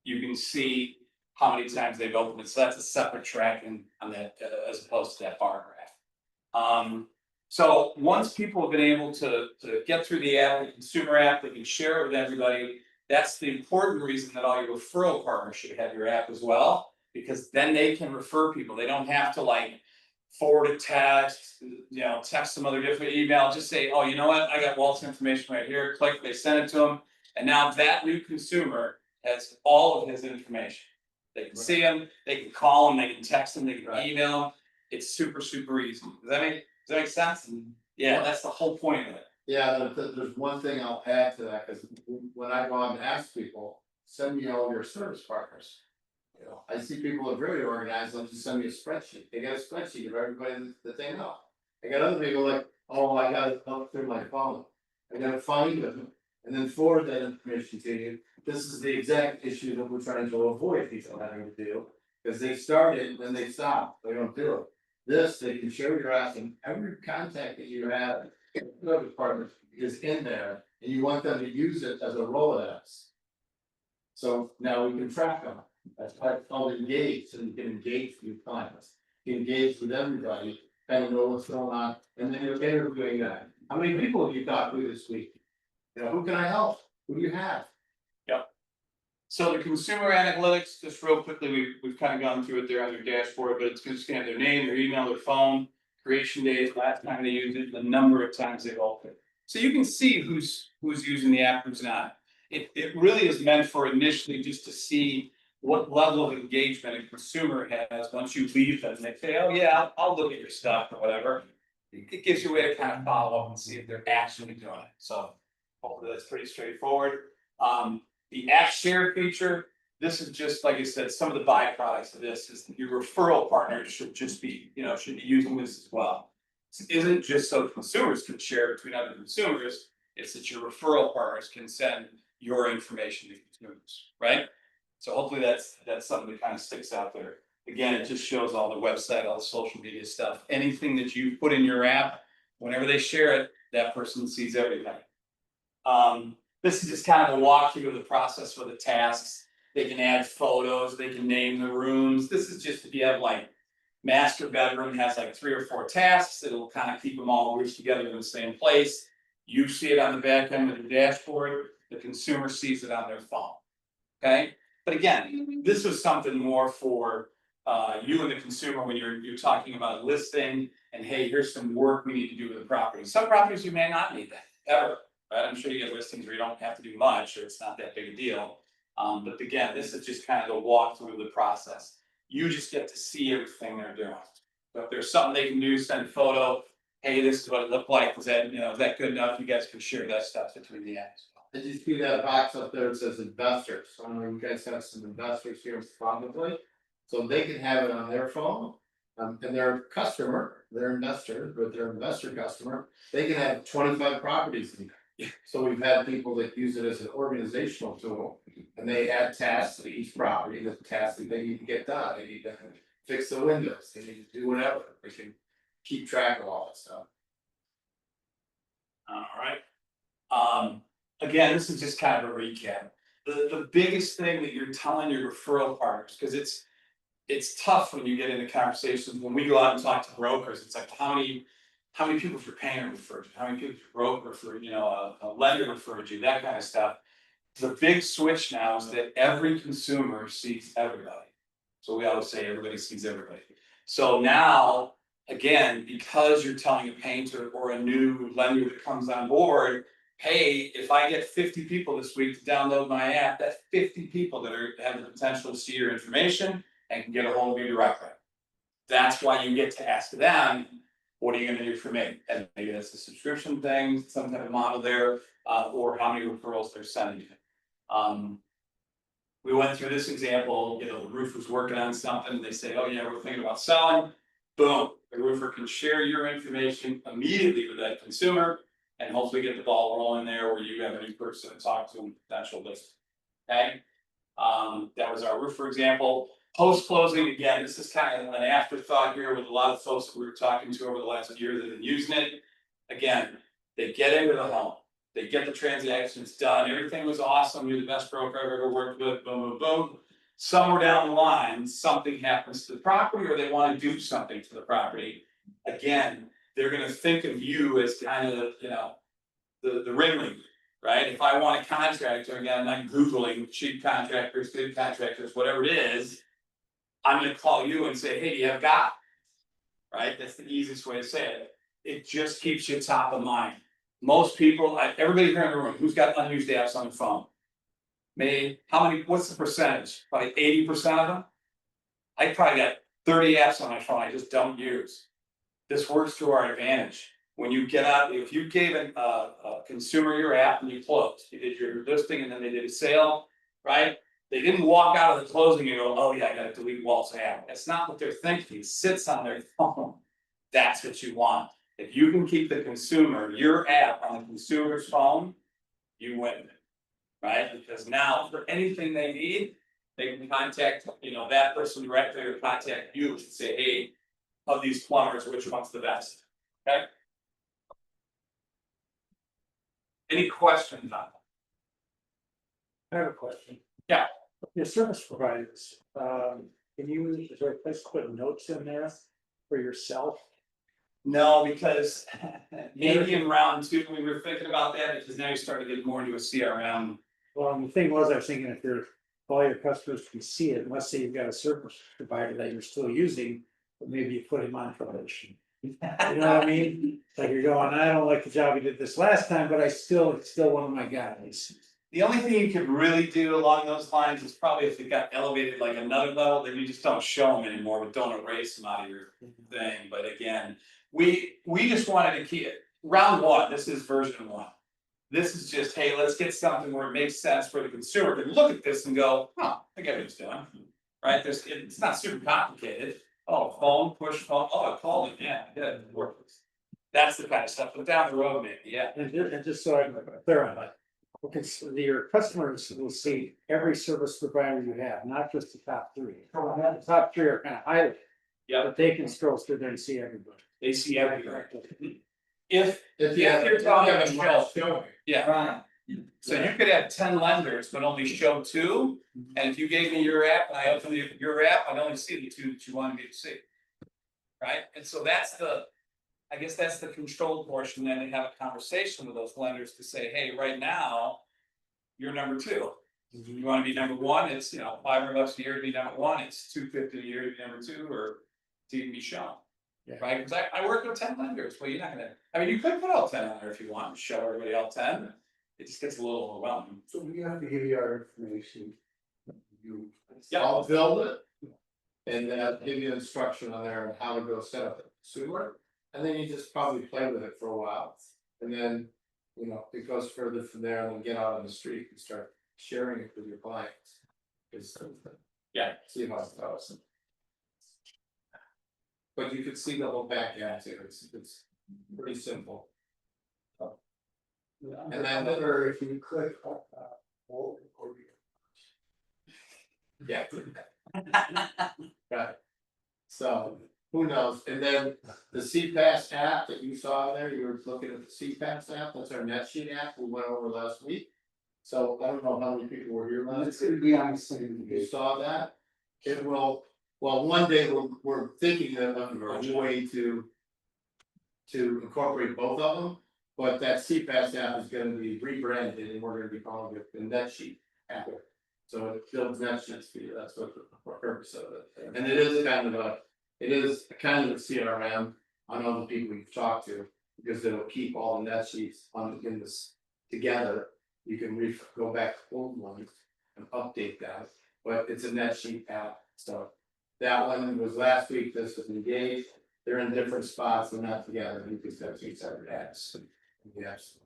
you can see how many times they've opened it. So that's a separate tracking on that, as opposed to that bar graph. So once people have been able to get through the app, the consumer app, they can share it with everybody. That's the important reason that all your referral partners should have your app as well, because then they can refer people. They don't have to like forward a text, you know, text some other different email. Just say, oh, you know what? I got Walt's information right here. Click, they send it to them. And now that new consumer has all of his information. They can see him, they can call him, they can text him, they can email him. It's super, super easy. Does that make sense? Yeah, that's the whole point of it. Yeah, there's one thing I'll add to that, because when I go on and ask people, send me all your service partners. You know, I see people that are very organized, they'll just send me a spreadsheet. They got a spreadsheet of everybody that they know. I got other people like, oh, I gotta look through my phone. I gotta find them and then forward that information to you. This is the exact issue that we're trying to avoid people having to do, because they start it and then they stop, they don't do it. This, they can share your app, and every contact that you have, the department is in there, and you want them to use it as a Rolodex. So now we can track them. That's why it's called engage, so you can engage with your clients, you can engage with everybody, kind of know what's going on, and then you're interviewing that. How many people have you talked to this week? You know, who can I help? Who do you have? So the consumer analytics, just real quickly, we've kind of gone through it there on your dashboard, but it's just gonna have their name, their email, their phone, creation days, last time they used it, the number of times they've opened. So you can see who's using the app, who's not. It really is meant for initially just to see what level of engagement a consumer has once you leave them. They say, oh yeah, I'll look at your stuff or whatever. It gives you a way to kind of follow up and see if they're actually doing it. So hopefully that's pretty straightforward. The app share feature, this is just, like I said, some of the byproducts of this is your referral partners should just be, you know, should be using this as well. This isn't just so consumers can share between other consumers, it's that your referral partners can send your information to consumers, right? So hopefully that's something that kind of sticks out there. Again, it just shows all the website, all the social media stuff, anything that you put in your app, whenever they share it, that person sees everything. This is just kind of a walkthrough of the process for the tasks. They can add photos, they can name the rooms. This is just if you have like master bedroom has like 3 or 4 tasks, it'll kind of keep them all grouped together in the same place. You see it on the back end of the dashboard, the consumer sees it on their phone. Okay, but again, this was something more for you and the consumer when you're talking about listing and hey, here's some work we need to do with the property. Some properties you may not need that ever. Right, I'm sure you get listings where you don't have to do much, or it's not that big a deal. But again, this is just kind of the walkthrough of the process. You just get to see everything they're doing. So if there's something they can do, send a photo. Hey, this is what it looked like. Is that, you know, is that good enough? You guys can share that stuff between the apps. Did you see that box up there that says investors? So I know you guys have some investors here probably, so they can have it on their phone. And their customer, their investor, but their investor customer, they can have 25 properties in there. So we've had people that use it as an organizational tool, and they add tasks to each property, the tasks that they need to get done. They need to fix the windows, they need to do whatever, they can keep track of all that stuff. All right. Again, this is just kind of a recap. The biggest thing that you're telling your referral partners, because it's tough when you get into conversations, when we go out and talk to brokers, it's like how many people for paying referred you, how many people for broker referred, you know, a lender referred you, that kind of stuff. The big switch now is that every consumer sees everybody. So we always say everybody sees everybody. So now, again, because you're telling a painter or a new lender that comes on board, hey, if I get 50 people this week to download my app, that's 50 people that have the potential to see your information and can get a hold of you directly. That's why you get to ask them, what are you gonna do for me? And maybe that's a subscription thing, some kind of model there, or how many referrals they're sending you. We went through this example, the roofer's working on something, they say, oh yeah, we're thinking about selling. Boom, the roofer can share your information immediately with that consumer and hopefully get the ball rolling there where you have a new person to talk to and potential list. Okay, that was our roofer example. Post closing, again, this is kind of an afterthought here with a lot of folks that we were talking to over the last year that have been using it. Again, they get into the home, they get the transactions done, everything was awesome, you're the best broker I've ever worked with, boom, boom, boom. Somewhere down the line, something happens to the property or they want to do something to the property. Again, they're gonna think of you as kind of, the ringleader, right? If I want a contractor, again, I'm Googling cheap contractors, good contractors, whatever it is. I'm gonna call you and say, hey, do you have got? Right, that's the easiest way to say it. It just keeps you top of mind. Most people, everybody here in the room, who's got unused apps on their phone? What's the percentage? Probably 80% of them? I probably got 30 apps on my phone I just don't use. This works to our advantage. When you get out, if you gave a consumer your app and you closed, you did your listing and then they did a sale, right? They didn't walk out of the closing and go, oh yeah, I gotta delete Walt's app. That's not what they're thinking. It sits on their phone. That's what you want. If you can keep the consumer, your app on the consumer's phone, you win. Right? Because now for anything they need, they can contact, that person directly or contact you and say, hey, of these plumbers, which one's the best? Okay. Any questions on that? I have a question. Yeah. Your service providers, is there a place to put notes in there for yourself? No, because maybe in round two, we were thinking about that, because now you're starting to get more into a CRM. Well, the thing was, I was thinking if all your customers can see it, let's say you've got a service provider that you're still using, but maybe you put him on probation. You know what I mean? Like you're going, I don't like the job you did this last time, but it's still one of my guys. The only thing you could really do along those lines is probably if it got elevated like another level, then you just don't show them anymore, but don't erase them out of your thing. But again, we just wanted to keep it. Round one, this is version one. This is just, hey, let's get something where it makes sense for the consumer to look at this and go, oh, I get what he's doing. Right? It's not super complicated. Oh, phone, push phone, oh, I called it, yeah, it works. That's the kind of stuff, but down the road, maybe, yeah. And just so I'm clear on that, because your customers will see every service provider you have, not just the top three. The top three are kind of highlighted. Yeah. But they can scroll through there and see everybody. They see everything. If Yeah, you're talking have a about showing. yeah, Right. so you could have 10 lenders, but only show 2, and if you gave me your app and I opened your app, I'd only see the 2 that you wanted me to see. Right, and so that's I guess that's the control portion, then they have a conversation with those lenders to say, hey, right now, you're number 2. You wanna be number 1, it's $500 a year to be number 1, it's $250 a year to be number 2, or to even be shown. Yeah. Right, because I work with 10 lenders, well, you're not gonna, you could put all 10 on there if you want, and show everybody all 10. It just gets a little overwhelming. So we have to give you our information. Yeah. I'll build it. And then I'll give you instruction on there on how to go set up the consumer. And then you just probably play with it for a while. And then, it goes further from there and then get out on the street and start sharing it with your clients. Yeah. See how it goes. But you can see the whole back end too, it's pretty simple. And then if you click. Yeah. Right. So, who knows, and then the CPAS app that you saw there, you were looking at the CPAS app, that's our NetSheet app, we went over last week. So I don't know how many people were here last. It's gonna be on the same. You saw that? It will, well, one day we're thinking of a way to incorporate both of them. But that CPAS app is gonna be rebranded and we're gonna be calling it the NetSheet app. So it builds NetSheets for you, that's what the purpose of it. And it is kind of a CRM on all the people you've talked to, because it'll keep all the NetSheets in this together. You can go back to old ones and update that, but it's a NetSheet app, so. That one was last week, this was Engaged, they're in different spots, they're not together, you just have two separate apps. Yes.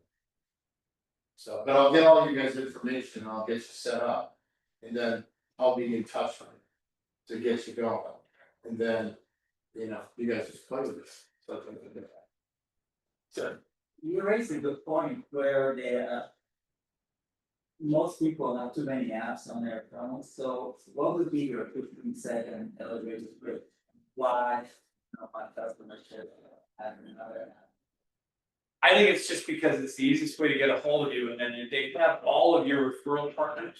So, but I'll get all you guys' information, I'll get you set up, and then I'll be in touch with you to get you going. And then, you know, you guys just play with this. So, You raise a good point where most people have too many apps on their phones, so what would be your 15-second elevator pitch? Why, my customer should have another app? I think it's just because it's the easiest way to get a hold of you, and then they have all of your referral partners.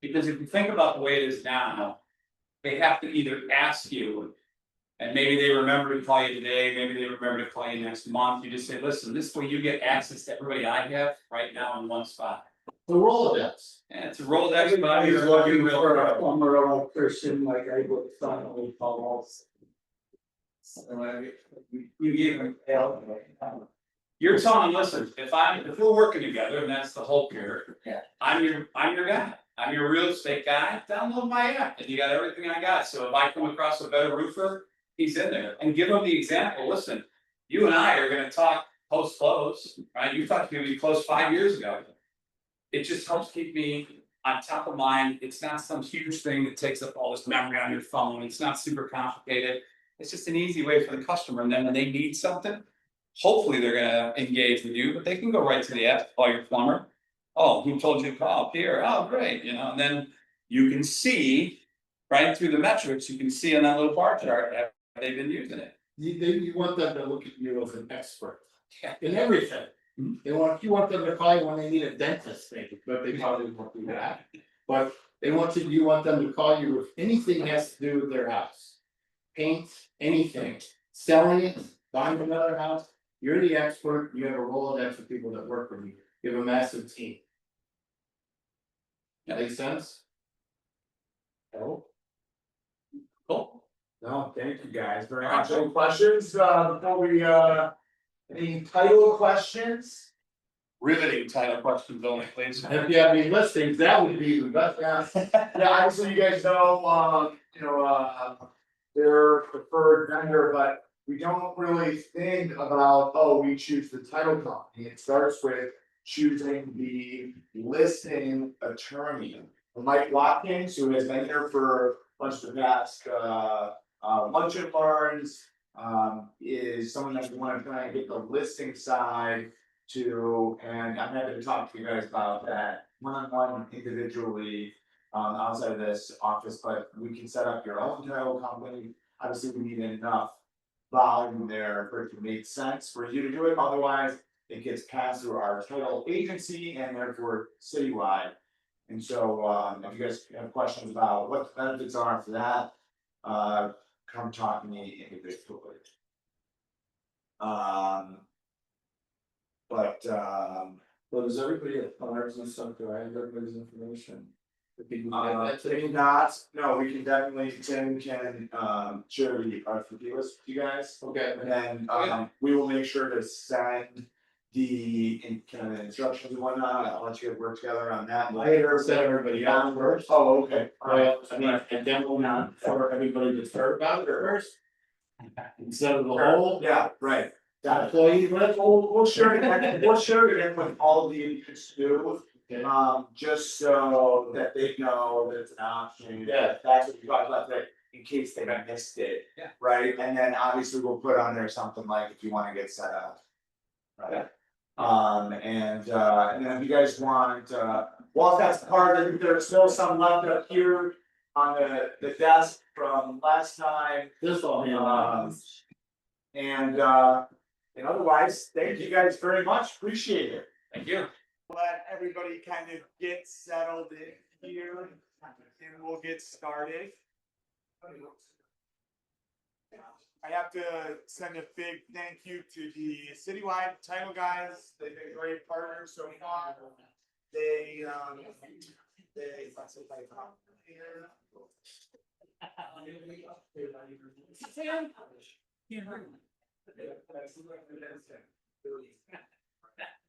Because if you think about the way it is now, they have to either ask you. And maybe they remember to call you today, maybe they remember to call you next month, you just say, listen, this way you get access to everybody I have right now in one spot. the Rolodex. And it's a Rolodex, but Everybody's you're looking real for a pro. plumber or Pearson, like I would finally calls. So you give them help. You're telling them, listen, if we're working together, and that's the hope here. Yeah. I'm your guy, I'm your real estate guy, download my app, and you got everything I got, so if I come across a better roofer. He's in there, and give them the example, listen, you and I are gonna talk post-close, right, you talked to me close 5 years ago. It just helps keep me on top of mind, it's not some huge thing that takes up all this memory on your phone, it's not super complicated. It's just an easy way for the customer, and then when they need something, hopefully they're gonna engage with you, but they can go right to the app, call your plumber. Oh, who told you to call, Pierre, oh, great, you know, and then you can see. Right through the metrics, you can see on that little bar chart, have they been using it? You want them to look at you as an expert Yeah. in everything. Mhm. You want them to call you when they need a dentist thing, but they probably won't do that. But you want them to call you if anything has to do with their house. Paint, anything, selling it, buying another house, you're the expert, you have a Rolodex of people that work for you, you have a massive team. That makes sense? Oh. Cool. No, thank you guys very much. Any questions, before we, any title questions? Riveting title questions only, please. If you have any listings, that would be the best. Yeah, obviously you guys know, their preferred vendor, but we don't really think about, oh, we choose the title company. It starts with choosing the listing attorney. Mike Watkins, who has been here for bunch of the past, lunch and learns, is someone that we wanna try and get the listing side to, and I'm happy to talk to you guys about that one-on-one individually. Outside of this office, but we can set up your own title company, obviously we need enough volume there for it to make sense for you to do it, otherwise. It gets passed through our title agency and therefore citywide. And so, if you guys have questions about what the benefits are for that, come talk to me individually. Well, does everybody have cars and stuff, do I have everybody's information? If you can get that to If me? not, no, we can definitely, Tim can, share the RFP list with you guys. Okay. And then, Okay. we will make sure to send kind of instructions and whatnot, I'll let you guys work together on that later. Set everybody up first. Oh, okay, alright. I mean, and then we'll not for everybody to start about it first. Instead of the whole Yeah, right. Got it. employee list. We'll share it in with all the units too, just so that they know that it's an option. Yeah. That's what we talked about today, in case they missed it. Yeah. Right, and then obviously we'll put on there something like if you wanna get set up. Right. Yeah. And then if you guys want, while that's part of it, there's still some left up here on the desk from last time. This all. And otherwise, thank you guys very much, appreciate it. Thank you. Let everybody kind of get settled in here, and we'll get started. I have to send a big thank you to the citywide title guys, they've been great partners so far. They.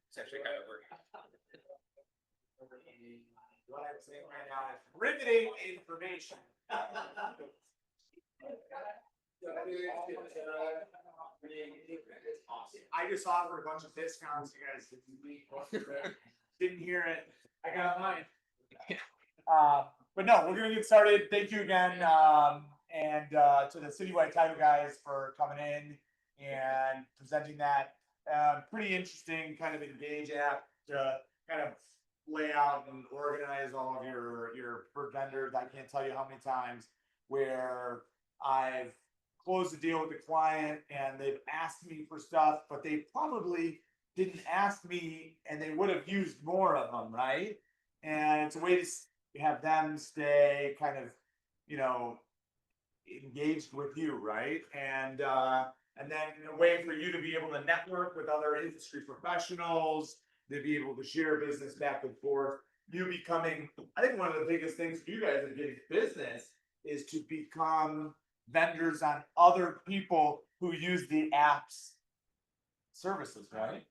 It's actually kind of working. What I'm saying right now is riveting information. I just offered a bunch of discounts, you guys didn't hear it, I got mine. But no, we're gonna get started, thank you again, and to the Citywide Title guys for coming in and presenting that. Pretty interesting kind of Engage app to kind of lay out and organize all of your vendors. I can't tell you how many times where I've closed a deal with the client and they've asked me for stuff, but they probably didn't ask me and they would have used more of them, right? And it's a way to have them stay kind of, you know, engaged with you, right? And then a way for you to be able to network with other industry professionals, to be able to share business back and forth. You becoming, I think one of the biggest things for you guys in getting business is to become vendors on other people who use the app's services, right?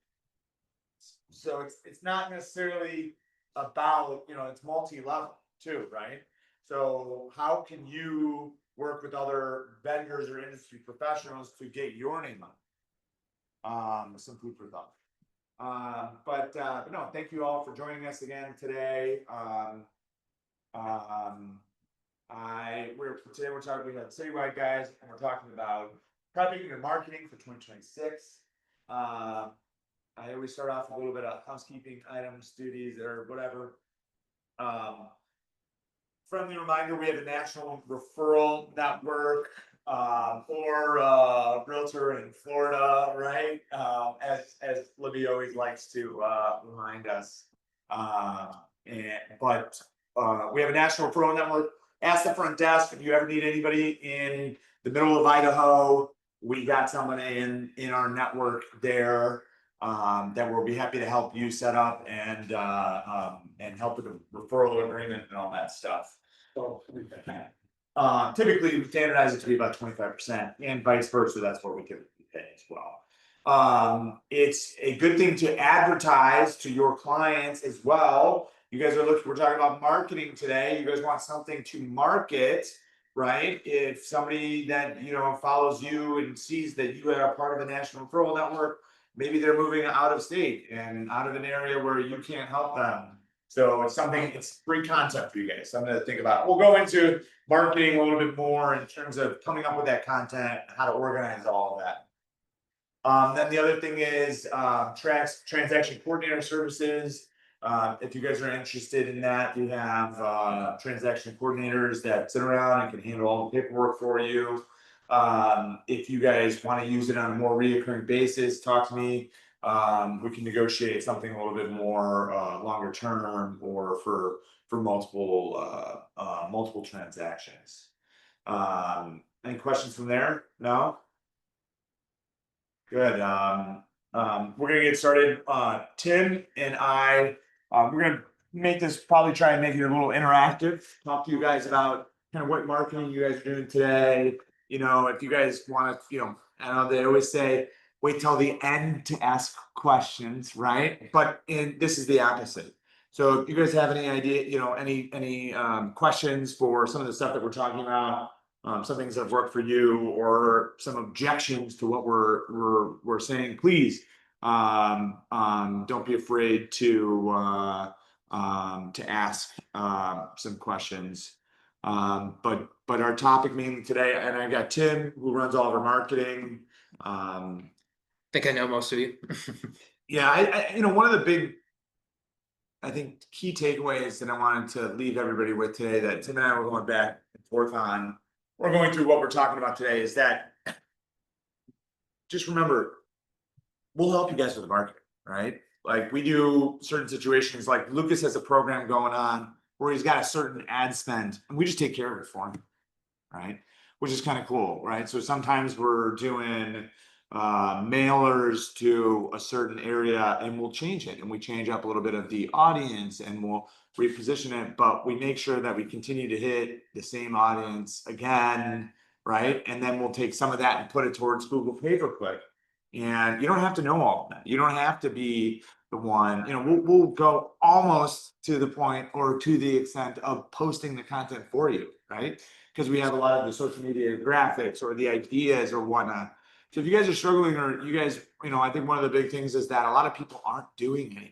So it's not necessarily about, you know, it's multi-level too, right? So how can you work with other vendors or industry professionals to get your name on? Some food for thought. But no, thank you all for joining us again today. Today we're talking about Citywide guys, and we're talking about prepping your marketing for 2026. I always start off with a little bit of housekeeping items, duties, or whatever. Friendly reminder, we have a national referral network for Realtor in Florida, right? As Libby always likes to remind us. We have a national referral network. Ask the front desk if you ever need anybody in the middle of Idaho. We got someone in our network there that will be happy to help you set up and help with the referral agreement and all that stuff. So typically we standardize it to be about 25% and vice versa. That's what we typically pay as well. It's a good thing to advertise to your clients as well. You guys are we're talking about marketing today. You guys want something to market, right? If somebody that, you know, follows you and sees that you are part of a national referral network, maybe they're moving out of state and out of an area where you can't help them. So it's free content for you guys, something to think about. We'll go into marketing a little bit more in terms of coming up with that content, how to organize all of that. Then the other thing is transaction coordinator services. If you guys are interested in that, we have transaction coordinators that sit around and can handle all the paperwork for you. If you guys want to use it on a more reoccurring basis, talk to me. We can negotiate something a little bit more longer term or for multiple transactions. Any questions from there? No? Good. We're gonna get started. Tim and I, we're gonna make this, probably try and make it a little interactive. Talk to you guys about kind of what marketing you guys are doing today. You know, if you guys want to, you know, I know they always say, wait till the end to ask questions, right? But this is the opposite. So if you guys have any idea, you know, any questions for some of the stuff that we're talking about, some things that have worked for you, or some objections to what we're saying, please don't be afraid to ask some questions. But our topic mainly today, and I got Tim who runs all of our marketing. Think I know most of you. Yeah, I you know, one of the big, I think, key takeaways that I wanted to leave everybody with today, that Tim and I were going back and forth on, we're going through what we're talking about today, is that just remember, we'll help you guys with the marketing, right? Like we do certain situations, like Lucas has a program going on where he's got a certain ad spend and we just take care of it for him, right? Which is kind of cool, right? So sometimes we're doing mailers to a certain area and we'll change it, and we change up a little bit of the audience and we'll reposition it, but we make sure that we continue to hit the same audience again, right? And then we'll take some of that and put it towards Google pay-per-click. And you don't have to know all of that. You don't have to be the one, we'll go almost to the point or to the extent of posting the content for you, right? Because we have a lot of the social media graphics or the ideas or whatnot. So if you guys are struggling or you guys, I think one of the big things is that a lot of people aren't doing anymore.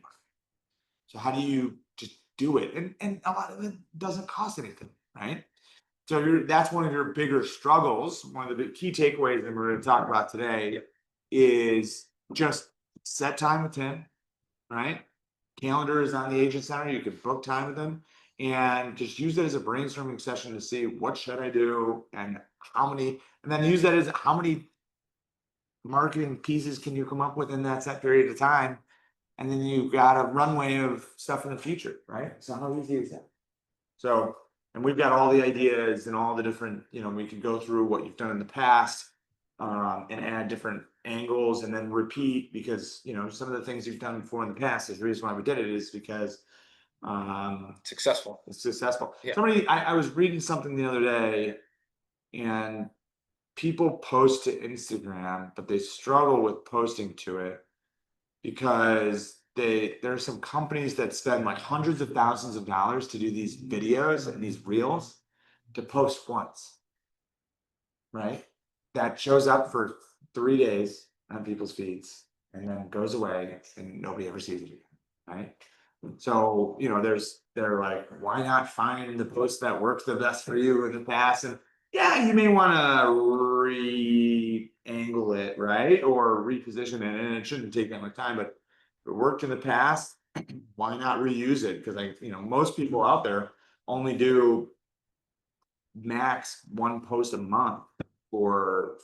So how do you just do it? And a lot of it doesn't cost anything, right? So that's one of your bigger struggles. One of the big key takeaways that we're going to talk about today is just set time with Tim, right? Calendar is on the agent center. You can book time with them and just use it as a brainstorming session to see what should I do and how many, and then use that as how many marketing pieces can you come up with in that set period of time. And then you've got a runway of stuff in the future, right? So how easy is that? So, and we've got all the ideas and all the different, we can go through what you've done in the past, and add different angles and then repeat because, some of the things you've done before in the past is the reason why we did it is because, Successful. it's successful. Yeah. Somebody, I was reading something the other day and people post to Instagram, but they struggle with posting to it because there's some companies that spend like hundreds of thousands of dollars to do these videos and these reels to post once, right? That shows up for 3 days on people's feeds and then goes away and nobody ever sees it again, right? So, they're like, why not find the post that works the best for you in the past? And yeah, you may want to re-angle it, right? Or reposition it, and it shouldn't take that much time, but if it worked in the past, why not reuse it? Because most people out there only do max one post a month for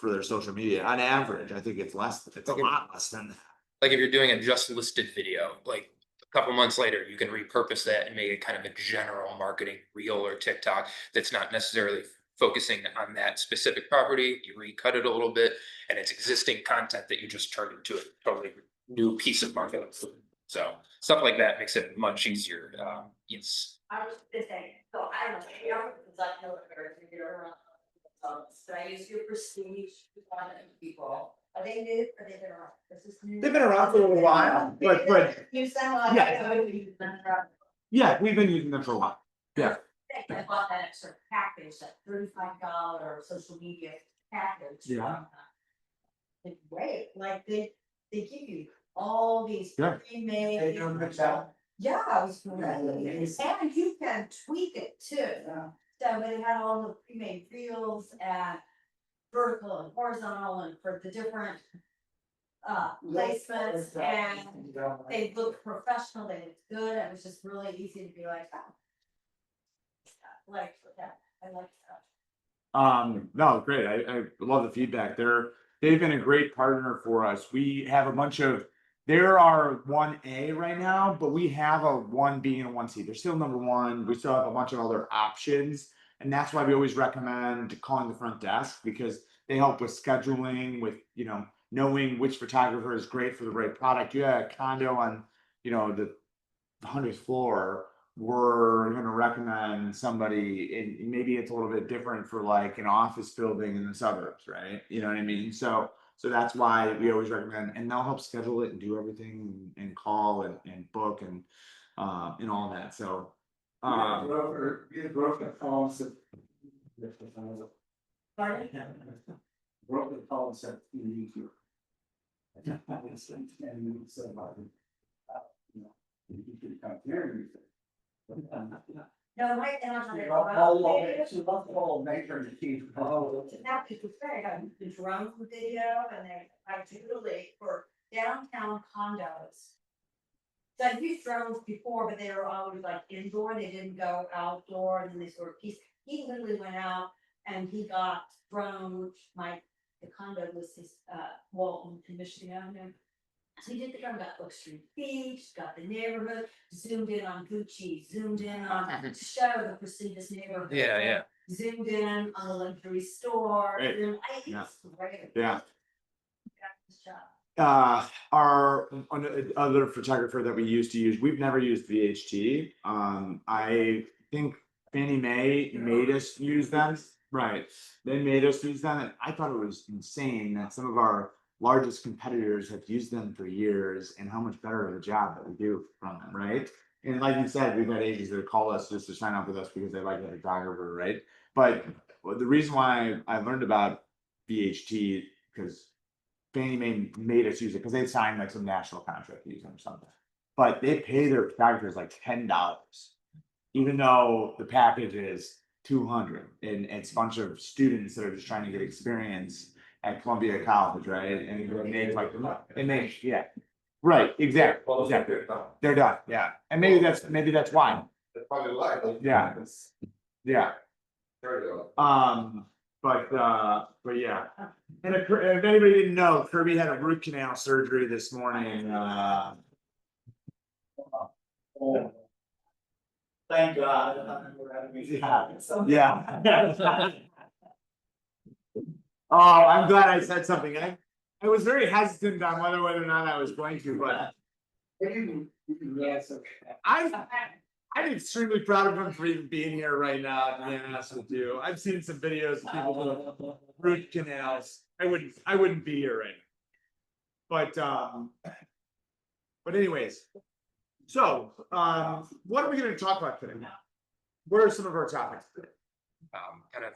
their social media. On average, I think it's less, it's a Okay. lot less than that. Like if you're doing a just listed video, like a couple months later, you can repurpose that and make it kind of a general marketing reel or TikTok that's not necessarily focusing on that specific property. You recut it a little bit and it's existing content that you just turned into a totally new piece of marketing. So stuff like that makes it much easier. It's I was just saying, so I don't know, because I know it better to get around. So I use your prestige, people, are they new, are they been around? This is new. They've been around for a little while, but Use them like. Yeah. yeah, we've been using them for a while. Yeah. I bought that extra package, that $35 social media package. Yeah. It's great, like they give you all these Yeah. pre-made. They do a good job. Yeah, I was great, and you can tweak it too. So they had all the pre-made reels and vertical and horizontal and for the different placements, and they look professional, they look good, it was just really easy to be like, oh. Like that, I like that. No, great. I love the feedback. They've been a great partner for us. We have a bunch of, there are 1A right now, but we have a 1B and a 1C. They're still number one. We still have a bunch of other options. And that's why we always recommend calling the front desk because they help with scheduling, with, knowing which photographer is great for the right product. You have a condo on, the 100th floor. We're going to recommend somebody, and maybe it's a little bit different for like an office building in the suburbs, right? You know what I mean? So that's why we always recommend, and they'll help schedule it and do everything and call and book and all that. So, Broker calls it. Pardon? Broker calls it YouTube. And so, you can come here. No, right now, I'm now people say, I the drone video and I literally for downtown condos. So I've used drones before, but they were always like indoor, they didn't go outdoor, and then they sort of he literally went out and he got drone, the condo was his Walton in Michigan Avenue. So he did the drone, got Oak Street Beach, got the neighborhood, zoomed in on Gucci, zoomed in on to show the prestigious neighborhood. yeah. Zoomed in on the luxury store. Great. It's great. yeah. Good job. Our other photographer that we used to use, we've never used VHT. I think Fannie Mae made us use them. Right. They made us use them. And I thought it was insane that some of our largest competitors have used them for years and how much better of a job that we do from them, right? And like you said, we've had agents that call us just to sign up with us because they like that photographer, right? But the reason why I learned about VHT, because Fannie Mae made us use it, because they signed like some national contract to use them or something. But they pay their photographers like $10, even though the package is 200, and it's a bunch of students that are just trying to get experience at Columbia College, right? And they make like, it makes, yeah. Right, exactly, they're done, yeah, and maybe that's why, That's probably likely. yeah, yeah. But yeah, and if anybody didn't know, Kirby had a root canal surgery this morning, Thank God. I don't know how to make it Yeah. happen. yeah. Oh, I'm glad I said something, I was very hesitant on whether or not I was going to, but I'm extremely proud of him for even being here right now, to be honest with you. I've seen some videos of people with root canals. I wouldn't be here right now. But anyways. So, what are we gonna talk about today? What are some of our topics today? Kind of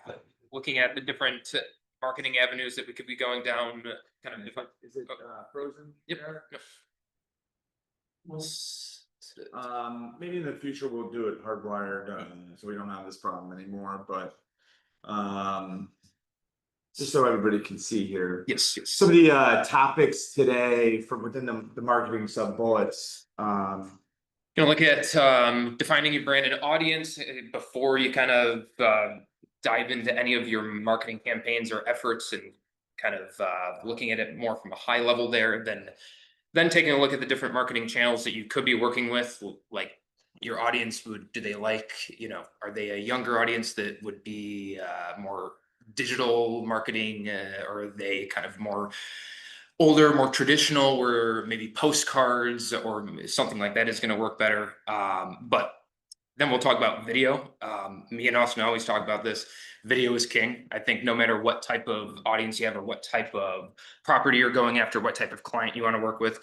looking at the different marketing avenues that we could be going down, kind of different. Is it frozen? Yep. there? Yep. Maybe in the future we'll do it hardwired, so we don't have this problem anymore, but. Just so everybody can see here. Yes, yes. Some of the topics today from within the marketing sub bullets. Gonna look at defining your brand and audience before you kind of dive into any of your marketing campaigns or efforts, and kind of looking at it more from a high level there. Then taking a look at the different marketing channels that you could be working with, like your audience. Do they like, are they a younger audience that would be more digital marketing, or are they kind of more older, more traditional, where maybe postcards or something like that is going to work better. But then we'll talk about video. Me and Austin always talk about this. Video is king. I think no matter what type of audience you have or what type of property you're going after, what type of client you want to work with,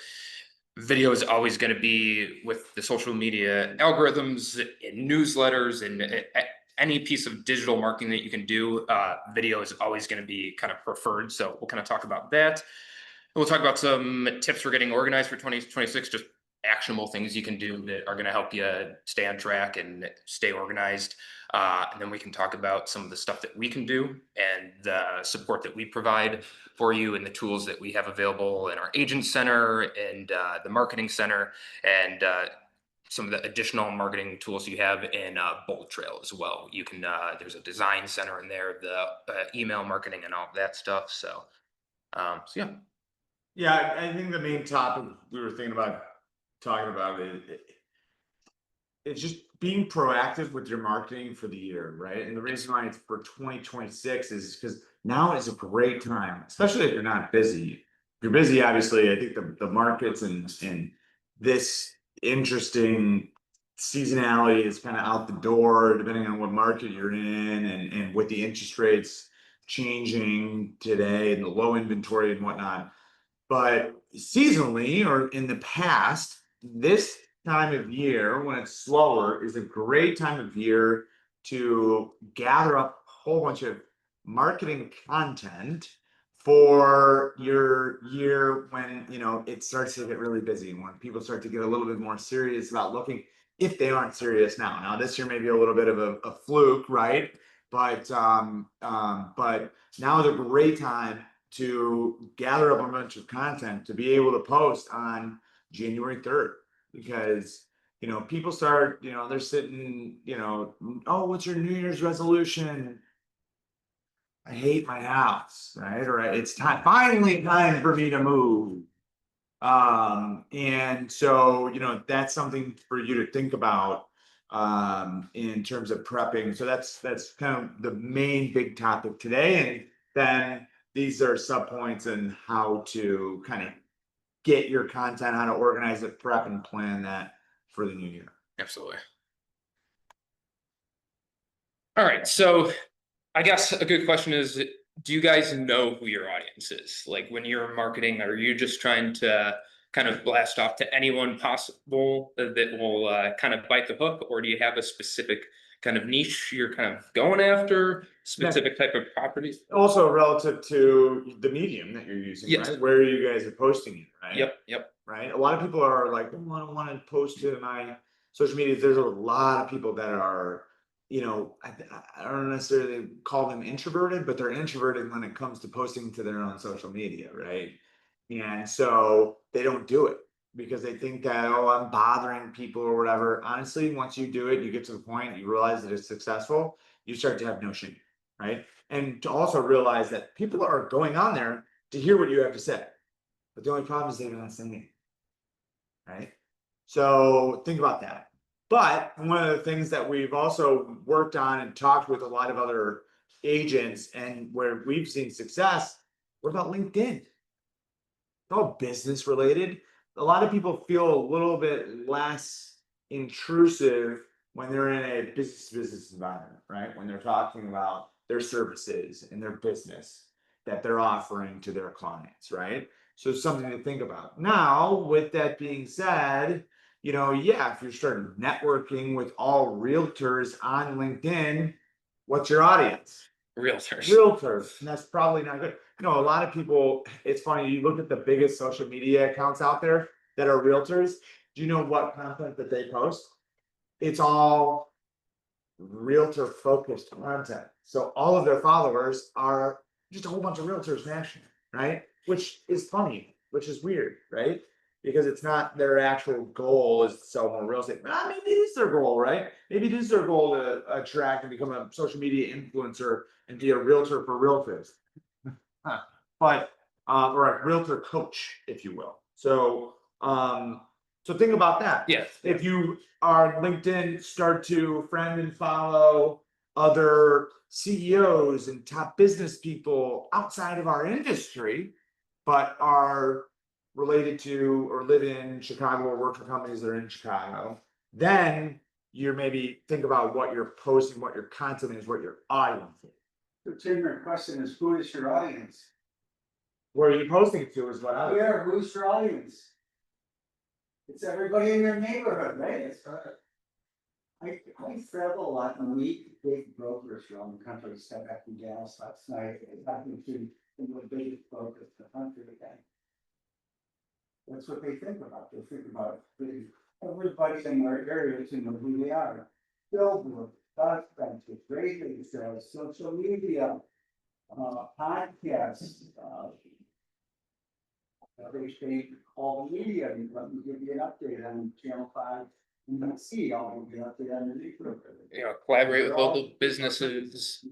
video is always going to be, with the social media algorithms and newsletters and any piece of digital marketing that you can do, video is always going to be kind of preferred. So we'll kind of talk about that. We'll talk about some tips for getting organized for 2026, just actionable things you can do that are going to help you stay on track and stay organized. And then we can talk about some of the stuff that we can do and the support that we provide for you, and the tools that we have available in our agent center and the marketing center, and some of the additional marketing tools you have in Bold Trail as well. You can, there's a design center in there, the email marketing and all of that stuff. So yeah. Yeah, I think the main topic we were thinking about talking about it's just being proactive with your marketing for the year, right? And the reason why it's for 2026 is because now is a great time, especially if you're not busy. If you're busy, obviously, I think the markets and this interesting seasonality is kind of out the door, depending on what market you're in, and with the interest rates changing today and the low inventory and whatnot. But seasonally, or in the past, this time of year when it's slower is a great time of year to gather up a whole bunch of marketing content for your year when it starts to get really busy, and when people start to get a little bit more serious about looking, if they aren't serious now. Now this year may be a little bit of a fluke, right? But now is a great time to gather up a bunch of content to be able to post on January 3rd, because people start, they're sitting, oh, what's your New Year's resolution? I hate my house, right? Or it's finally time for me to move. And so that's something for you to think about in terms of prepping. So that's kind of the main big topic today. And then these are sub points and how to kind of get your content, how to organize it, prep and plan that for the new year. Absolutely. All right. So I guess a good question is, do you guys know who your audience is? Like when you're marketing, are you just trying to kind of blast off to anyone possible that will kind of bite the hook, or do you have a specific kind of niche you're kind of going after, specific type of properties? Also relative to the medium that you're using, Yes. right? Where you guys are posting it, right? Yep. Right? A lot of people are like, oh, I don't want to post to my social media. There's a lot of people that are, I don't necessarily call them introverted, but they're introverted when it comes to posting to their own social media, right? And so they don't do it because they think that, oh, I'm bothering people or whatever. Honestly, once you do it, you get to the point, you realize that it's successful, you start to have no shame, right? And to also realize that people are going on there to hear what you have to say. But the only problem is they're not saying it. Right? So think about that. But one of the things that we've also worked on and talked with a lot of other agents and where we've seen success, what about LinkedIn? It's all business related. A lot of people feel a little bit less intrusive when they're in a business to business environment, right? When they're talking about their services and their business that they're offering to their clients, right? So it's something to think about. Now, with that being said, if you're starting networking with all realtors on LinkedIn, what's your audience? Realtors, and that's probably not good. A lot of people, it's funny, you look at the biggest social media accounts out there that are realtors. Do you know what content that they post? It's all realtor focused content. So all of their followers are just a whole bunch of realtors nationally, right? Which is funny, which is weird, right? Because it's not their actual goal is to sell more real estate. Maybe it is their goal, right? Maybe it is their goal to attract and become a social media influencer and be a realtor for realtors. But or a realtor coach, if you will. So think about that. Yes. If you are LinkedIn, start to friend and follow other CEOs and top business people outside of our industry, but are related to or live in Chicago or work for companies that are in Chicago, then you're maybe think about what you're posting, what your content is, what your audience is. The ignorant question is, who is your audience? Where are you posting it to is what I Where, who's your audience? It's everybody in your neighborhood, right? That's right. I travel a lot and meet big brokers around the country, step back in Dallas last night, talking to the biggest brokers in the country again. That's what they think about. They think about everybody in their area to know who they are. Billboard, bus benches, radio shows, social media, podcasts, they call the media, and let me give you an update on Channel 5. You can see all of the update on the newspaper. Collaborate with local businesses.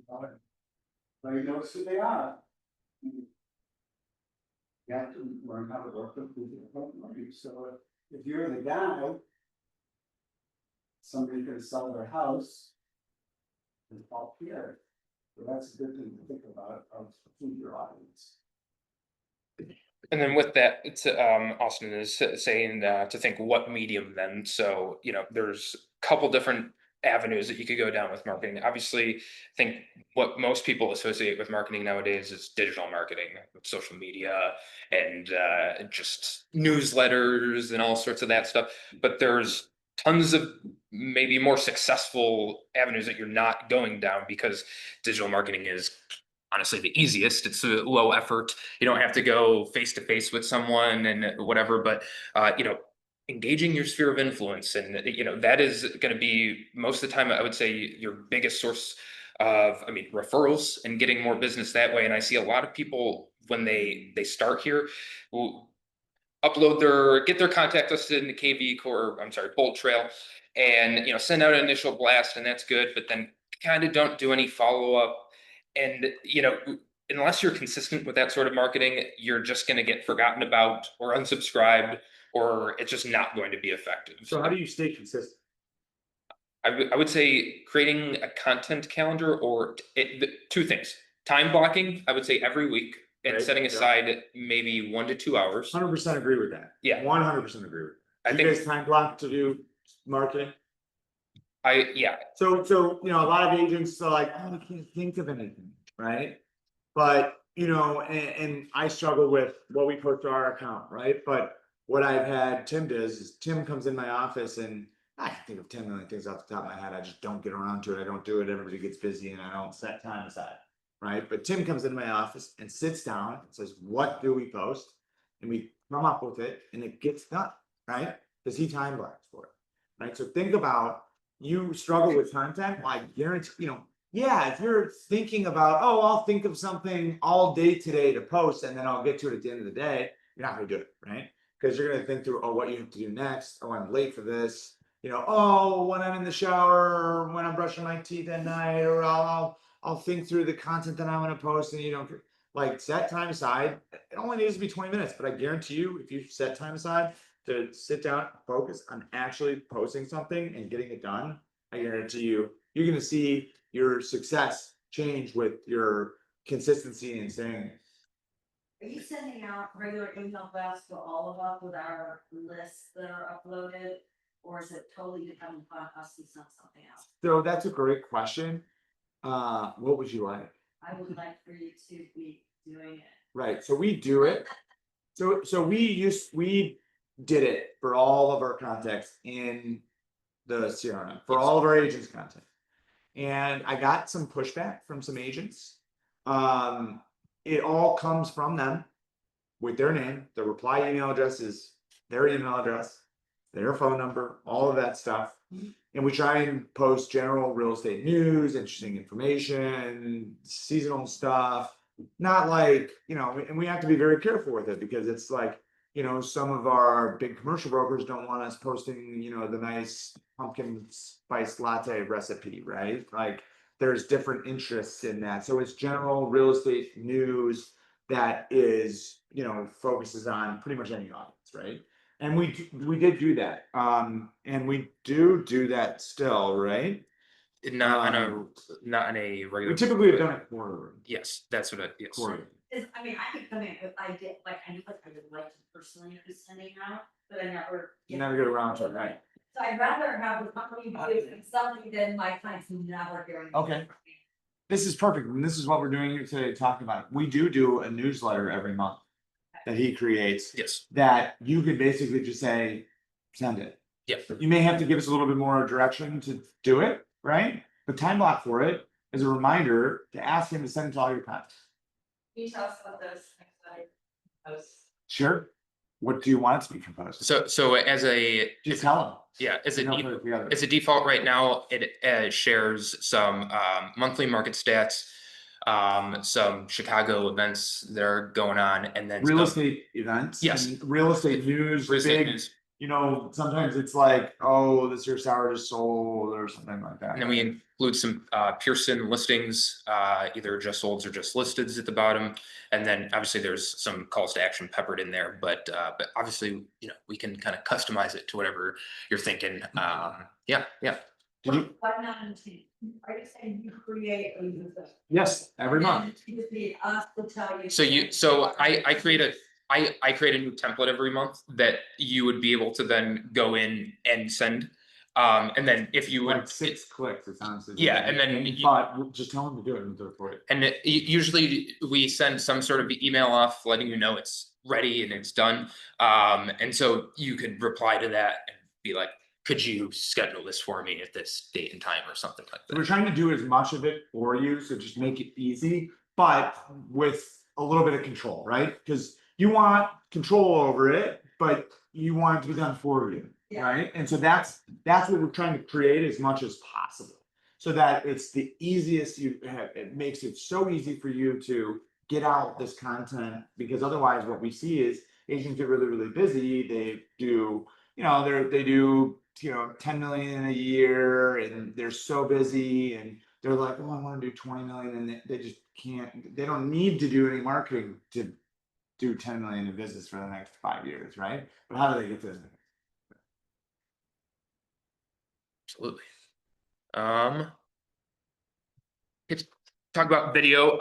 They know who they are. You have to learn how to work with people. So if you're the guy, somebody's gonna sell their house. It's all here. So that's a good thing to think about of who your audience. And then with that, it's Austin is saying to think what medium then. So, there's a couple different avenues that you could go down with marketing. Obviously, I think what most people associate with marketing nowadays is digital marketing, social media, and just newsletters and all sorts of that stuff. But there's tons of maybe more successful avenues that you're not going down because digital marketing is honestly the easiest. It's a low effort. You don't have to go face to face with someone and whatever, but engaging your sphere of influence, and that is going to be most of the time, I would say, your biggest source of, referrals and getting more business that way. And I see a lot of people when they start here will get their contact listed in the KV Bolt Trail, and send out an initial blast, and that's good, but then kind of don't do any follow-up. And unless you're consistent with that sort of marketing, you're just going to get forgotten about or unsubscribed, or it's just not going to be effective. So how do you stay consistent? I would say creating a content calendar, or two things: time blocking, I would say every week, and Right, setting yeah. aside maybe 1 to 2 hours. 100% agree with that. Yeah. 100% agree with that. I Do you think guys time block to do marketing? yeah. So a lot of agents are like, oh, I can't think of anything, right? But, you know, and I struggle with what we post to our account, right? But what I've had Tim does is Tim comes in my office and I can think of 10 million things off the top of my head. I just don't get around to it. I don't do it. Everybody gets busy and I don't set time aside. Right. But Tim comes into my office and sits down and says, what do we post? And we come up with it and it gets done. Right. Because he time blocks for it. Right. So think about you struggle with content. Well, I guarantee, you know, yeah, if you're thinking about, oh, I'll think of something all day today to post and then I'll get to it at the end of the day, you're not gonna do it, right? Because you're gonna think through, oh, what you have to do next. Oh, I'm late for this. You know, oh, when I'm in the shower, or when I'm brushing my teeth at night, or I'll think through the content that I'm gonna post, and you don't like set time aside. It only needs to be 20 minutes, but I guarantee you, if you set time aside to sit down, focus on actually posting something and getting it done, I guarantee you, you're gonna see your success change with your consistency and staying. Are you sending out regular email blasts to all of us with our lists that are uploaded? Or is it totally dependent upon us to send something out? So that's a great question. What would you like? I would like for you to be doing it. Right, so we do it. So we did it for all of our contacts in the CRM, for all of our agents' content. And I got some pushback from some agents. It all comes from them with their name, the reply email address is their email address, their phone number, all of that stuff. And we try and post general real estate news, interesting information, seasonal stuff, not like, you know, and we have to be very careful with it because it's like, you know, some of our big commercial brokers don't want us posting, you know, the nice pumpkin spice latte recipe, right? Like there's different interests in that. So it's general real estate news that is, you know, focuses on pretty much any audience, right? And we did do that. And we do that still, right? Not on a We regular. typically have done it quarterly. Yes, that's what yes. Quarterly. I mean, I could come in, if I did, like, I know what I would like to personally be sending out, but I never. You never get around to it, right? So I'd rather have the company doing something than my clients never hearing. Okay. This is perfect. And this is what we're doing here today, talking about it. We do a newsletter every month that he creates Yes. that you could basically just say, send it. Yep. You may have to give us a little bit more direction to do it, right? But time block for it is a reminder to ask him to send it to all your contacts. Can you tell us about those posts? Sure. What do you want it to be composed? So as a Just tell him. yeah, as a And they'll put it together. as a default right now, it shares some monthly market stats, some Chicago events that are going on, and then Real some estate events. Yes. And real estate news, real estate big, news. you know, sometimes it's like, oh, this year's sour just sold or something like that. And then we include some Pearson listings, either just solds or just listeds at the bottom. And then obviously there's some calls to action peppered in there, but obviously, you know, we can kind of customize it to whatever you're thinking. Yeah. Did you? Why not in team? Are you saying you create a user? Yes, every month. You just need us to tell you. So I create a new template every month that you would be able to then go in and send. And then if you would Like 6 clicks, it's honestly. Yeah, and then But just tell him to do it and do it for you. and usually we send some sort of email off letting you know it's ready and it's done. And so you could reply to that and be like, could you schedule this for me at this date and time or something like We're that? trying to do as much of it for you, so just make it easy, but with a little bit of control, right? Because you want control over it, but you want it to be done for you, Yeah. right? And so that's what we're trying to create as much as possible. So that it's the easiest you have, it makes it so easy for you to get out this content, because otherwise what we see is agents get really, really busy, they do, you know, they do, you know, 10 million a year and they're so busy and they're like, oh, I want to do 20 million, and they just can't, they don't need to do any marketing to do 10 million in business for the next 5 years, right? But how do they get to that? Absolutely. Let's talk about video.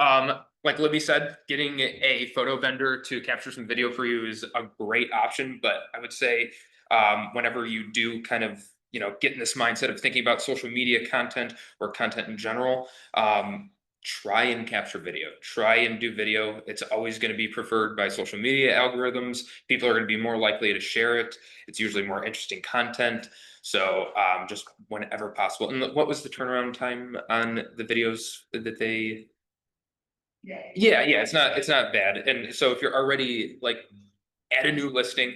Like Libby said, getting a photo vendor to capture some video for you is a great option, but I would say whenever you do kind of, you know, get in this mindset of thinking about social media content or content in general, try and capture video, try and do video. It's always going to be preferred by social media algorithms. People are going to be more likely to share it. It's usually more interesting content. So just whenever possible. And what was the turnaround time on the videos that they? Yeah, it's not bad. And so if you're already like at a new listing,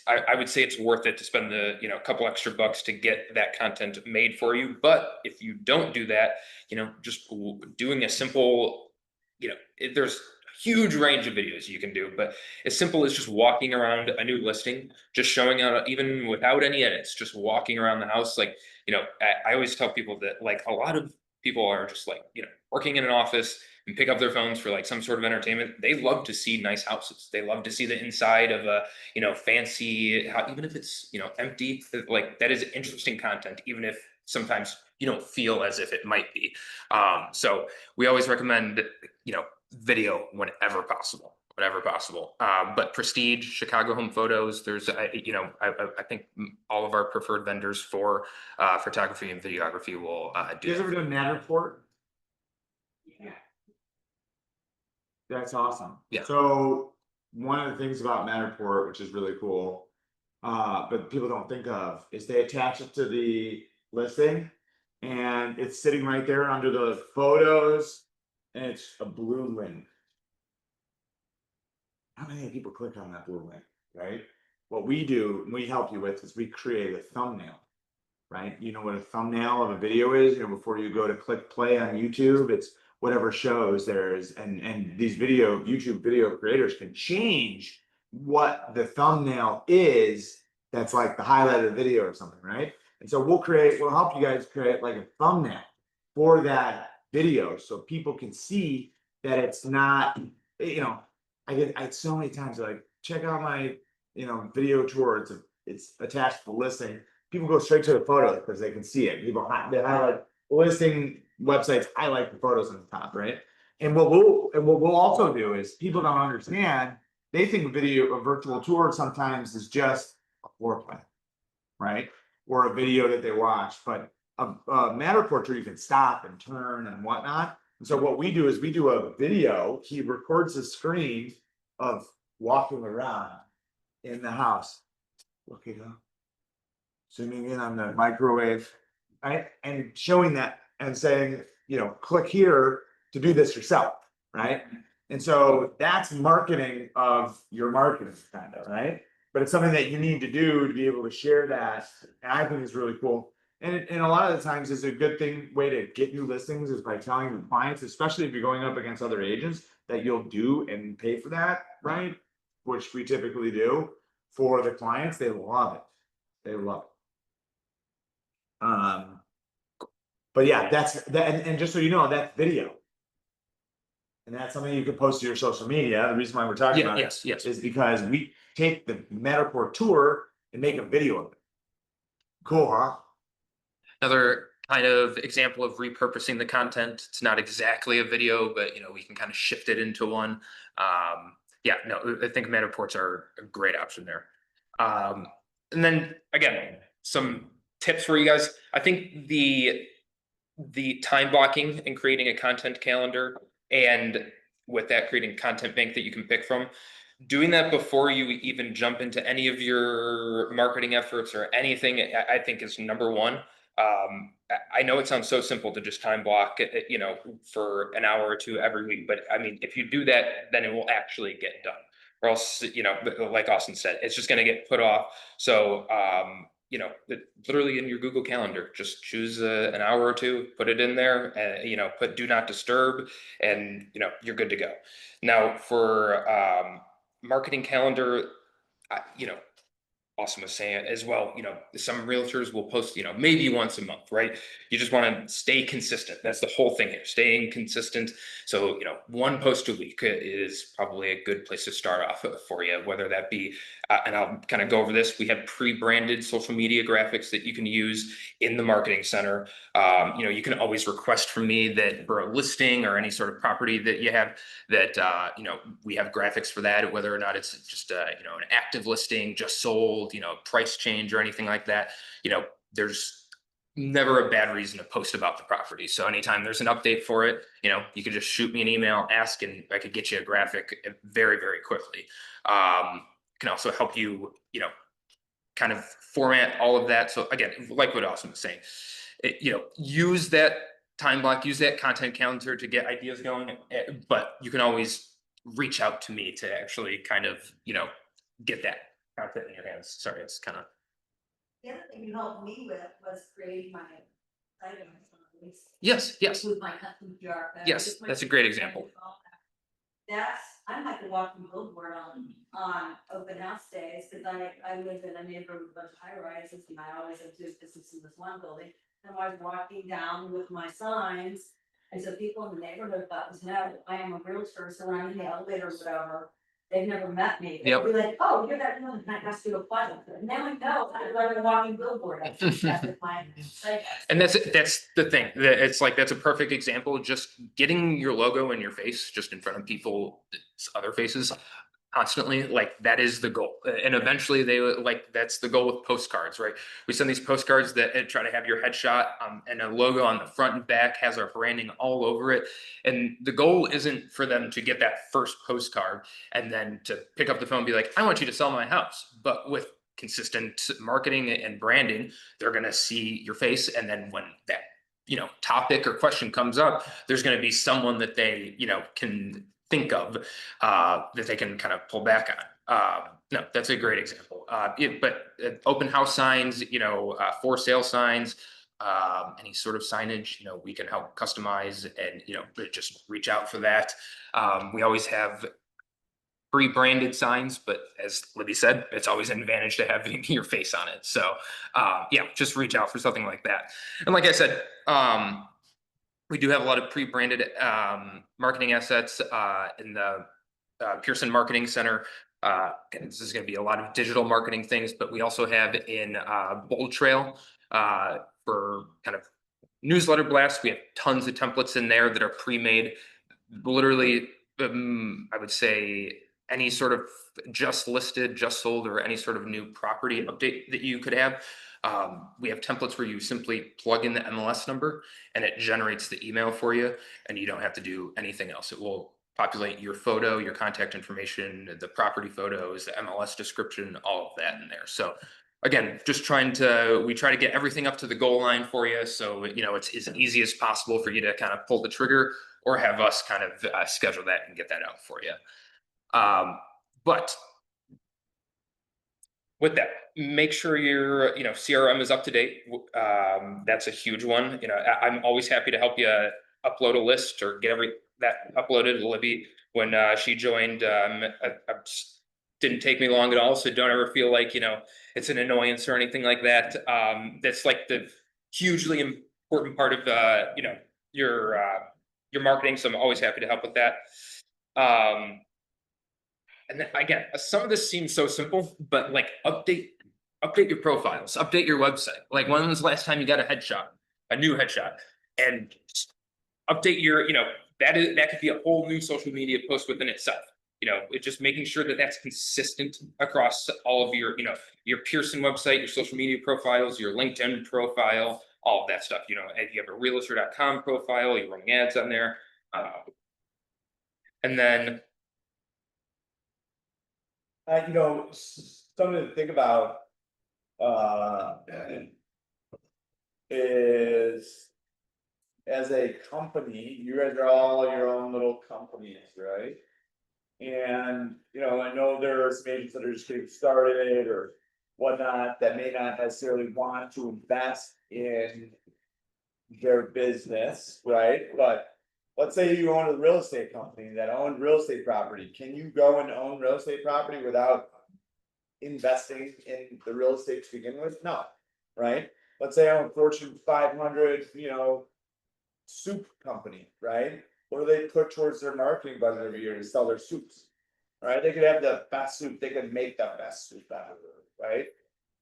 I would say it's worth it to spend the, you know, a couple extra bucks to get that content made for you. But if you don't do that, you know, just doing a simple, you know, there's a huge range of videos you can do, but as simple as just walking around a new listing, just showing out, even without any edits, just walking around the house. Like, you know, I always tell people that like a lot of people are just like, you know, working in an office and pick up their phones for like some sort of entertainment. They love to see nice houses. They love to see the inside of a, you know, fancy, even if it's, you know, empty, like that is interesting content, even if sometimes you don't feel as if it might be. So we always recommend, you know, video whenever possible. Whenever possible. But Prestige, Chicago Home Photos, there's, you know, I think all of our preferred vendors for photography and videography will do You guys that. ever done Matterport? Yeah. That's awesome. Yeah. So one of the things about Matterport, which is really cool, but people don't think of, is they attach it to the listing, and it's sitting right there under the photos, and it's a blue link. How many people click on that blue link, right? What we do, and we help you with, is we create a thumbnail, right? You know what a thumbnail of a video is, you know, before you go to click play on YouTube, it's whatever shows there's, and these YouTube video creators can change what the thumbnail is, that's like the highlight of the video or something, right? And so we'll help you guys create like a thumbnail for that video, so people can see that it's not, you know, I so many times like, check out my, you know, video tour, it's attached to the listing. People go straight to the photo because they can see it. They highlight listing websites, highlight the photos on the top, right? And what we'll also do is, people don't understand, they think a virtual tour sometimes is just a floor plan, right? Or a video that they watch, but a Matterport tour, you can stop and turn and whatnot. And so what we do is we do a video. He records the screen of walking around in the house. Look it up. Zooming in on the microwave, right? And showing that and saying, you know, click here to do this yourself, right? And so that's marketing of your marketing, kind of, right? But it's something that you need to do to be able to share that. And I think it's really cool. And a lot of the times is a good way to get new listings is by telling your clients, especially if you're going up against other agents, that you'll do and pay for that, right? Which we typically do for the clients. They love it. They love it. But yeah, that's that, and just so you know, that's video. And that's something you can post to your social media. The reason why we're talking about Yes, it yes. is because we take the Matterport tour and make a video of it. Cool, huh? Another kind of example of repurposing the content. It's not exactly a video, but you know, we can kind of shift it into one. Yeah, no, I think Matterports are a great option there. And then again, some tips for you guys. I think the time blocking and creating a content calendar, and with that creating a content bank that you can pick from, doing that before you even jump into any of your marketing efforts or anything, I think is number one. I know it sounds so simple to just time block it, you know, for an hour or two every week, but I mean, if you do that, then it will actually get done. Or else, you know, like Austin said, it's just going to get put off. So, you know, literally in your Google Calendar, just choose an hour or two, put it in there, and you know, put do not disturb, and you know, you're good to go. Now for marketing calendar, you know, Austin was saying as well, you know, some realtors will post, you know, maybe once a month, right? You just want to stay consistent. That's the whole thing here, staying consistent. So, you know, one post a week is probably a good place to start off for you, whether that be, and I'll kind of go over this. We have pre-branded social media graphics that you can use in the marketing center. You know, you can always request from me that for a listing or any sort of property that you have, that you know, we have graphics for that, whether or not it's just you know, an active listing just sold, you know, price change or anything like that. You know, there's never a bad reason to post about the property. So anytime there's an update for it, you could just shoot me an email, ask, and I could get you a graphic very, very quickly. Can also help you, kind of format all of that. So again, like what Austin was saying, use that time block, use that content calendar to get ideas going, but you can always reach out to me to actually kind of, get that content in your hands. Sorry, it's kind of. The other thing you helped me with was creating my items. Yes, yes. With my custom jar. Yes, that's a great example. I'm like a walking billboard on open house days, because I live in a neighborhood with a bunch of high rises, and I always have to do business in this one building. And I was walking down with my signs, and so people in the neighborhood thought, no, I am a realtor, so when I'm in the elevator or whatever, they've never met me. They'll be like, oh, you're that woman, can I ask you a question? And now I know, I'm like a walking billboard. That's my site. And that's the thing. It's like that's a perfect example. Just getting your logo in your face, just in front of people, other faces, constantly. Like that is the goal. And eventually, that's the goal with postcards, right? We send these postcards that try to have your headshot and a logo on the front and back, has our branding all over it. And the goal isn't for them to get that first postcard and then to pick up the phone and be like, I want you to sell my house. But with consistent marketing and branding, they're going to see your face. And then when that, topic or question comes up, there's going to be someone that they, can think of that they can kind of pull back on. No, that's a great example. But open house signs, for sale signs, any sort of signage, we can help customize and, just reach out for that. We always have pre-branded signs, but as Libby said, it's always an advantage to have your face on it. So yeah, just reach out for something like that. And like I said, we do have a lot of pre-branded marketing assets in the Pearson Marketing Center. This is going to be a lot of digital marketing things, but we also have in Bold Trail for kind of newsletter blasts. We have tons of templates in there that are pre-made. Literally, I would say any sort of just listed, just sold, or any sort of new property update that you could have. We have templates where you simply plug in the MLS number and it generates the email for you, and you don't have to do anything else. It will populate your photo, your contact information, the property photos, the MLS description, all of that in there. So again, we try to get everything up to the goal line for you. So, it's as easy as possible for you to kind of pull the trigger or have us kind of schedule that and get that out for you. But with that, make sure your CRM is up to date. That's a huge one. I'm always happy to help you upload a list or get that uploaded. Libby, when she joined, didn't take me long at all. So don't ever feel like it's an annoyance or anything like that. That's like the hugely important part of your marketing. So I'm always happy to help with that. And then again, some of this seems so simple, but like update your profiles, update your website. Like when was the last time you got a new headshot, and update your, that could be a whole new social media post within itself. It's just making sure that that's consistent across all of your, your Pearson website, your social media profiles, your LinkedIn profile, all of that stuff. If you have a realtor.com profile, you're running ads on there. And then something to think about. Is as a company, you guys are all your own little companies, right? And, I know there are some agents that are just getting started or whatnot that may not necessarily want to invest in their business, right? But let's say you own a real estate company that owns real estate property. Can you go and own real estate property without investing in the real estate to begin with? No, right? Let's say I own a Fortune 500, soup company, right? What do they put towards their marketing budget every year to sell their soups? Right? They could have the best soup, they could make the best soup out of it, right?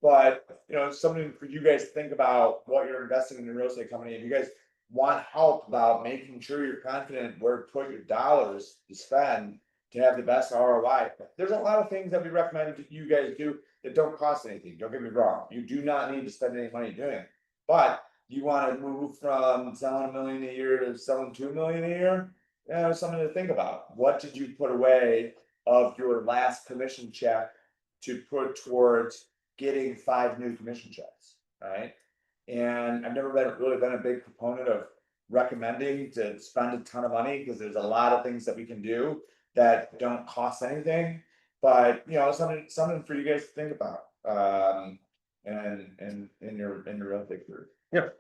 But something for you guys to think about what you're investing in a real estate company. If you guys want help about making sure you're confident where to put your dollars to spend to have the best ROI, there's a lot of things that we recommend that you guys do that don't cost anything. Don't get me wrong, you do not need to spend any money doing it. But you wanna move from selling 1 million a year to selling 2 million a year? Yeah, it's something to think about. What did you put away of your last commission check to put towards getting 5 new commission checks, right? And I've never really been a big proponent of recommending to spend a ton of money, because there's a lot of things that we can do that don't cost anything. But, you know, something for you guys to think about, and in your real estate career. Yep.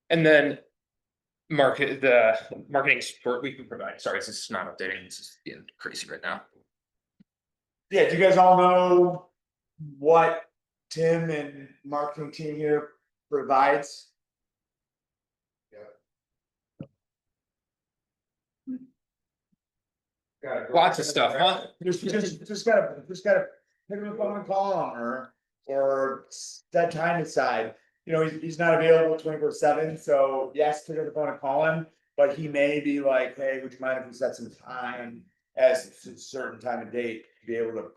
And then the marketing support we can provide. Sorry, this is not updating. This is getting crazy right now. Yeah, do you guys all know what Tim and marketing team here provides? Lots of stuff, huh? Just gotta pick up the phone and call him, or set time aside. You know, he's not available 24/7, so yes, pick up the phone and call him. But he may be like, hey, would you mind if we set some time as a certain time and date to be able to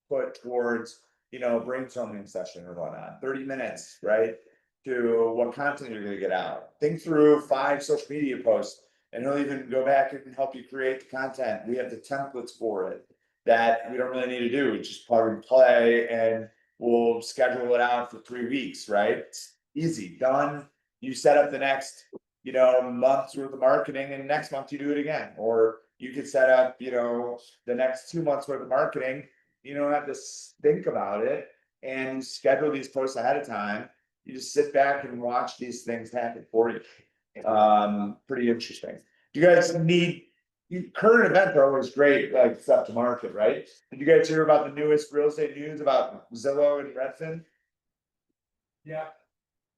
put towards, you know, brainstorming session or whatnot, 30 minutes, right? To what content you're gonna get out. Think through 5 social media posts, and he'll even go back and help you create the content. We have the templates for it that we don't really need to do. We just plug and play, and we'll schedule it out for 3 weeks, right? It's easy, done. You set up the next, you know, month's worth of marketing, and next month you do it again. Or you could set up, you know, the next 2 months worth of marketing. You don't have to think about it and schedule these posts ahead of time. You just sit back and watch these things happen for you. Pretty interesting. Do you guys need, current events are always great, like stuff to market, right? Did you guys hear about the newest real estate news about Zillow and Redfin? Yeah.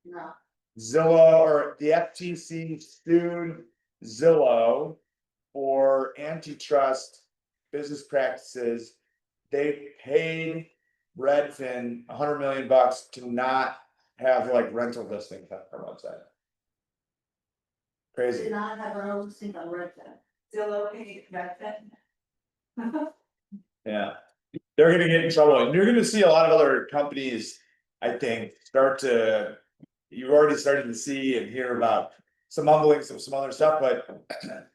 No. Zillow, or the FTC sued Zillow for antitrust business practices. They paid Redfin $100 million to not have like rental listings on their website. Crazy. Did not have our own listing on Redfin. Zillow paid Redfin. Yeah, they're gonna get in trouble, and you're gonna see a lot of other companies, I think, start to. You've already started to see and hear about some mumblings of some other stuff, but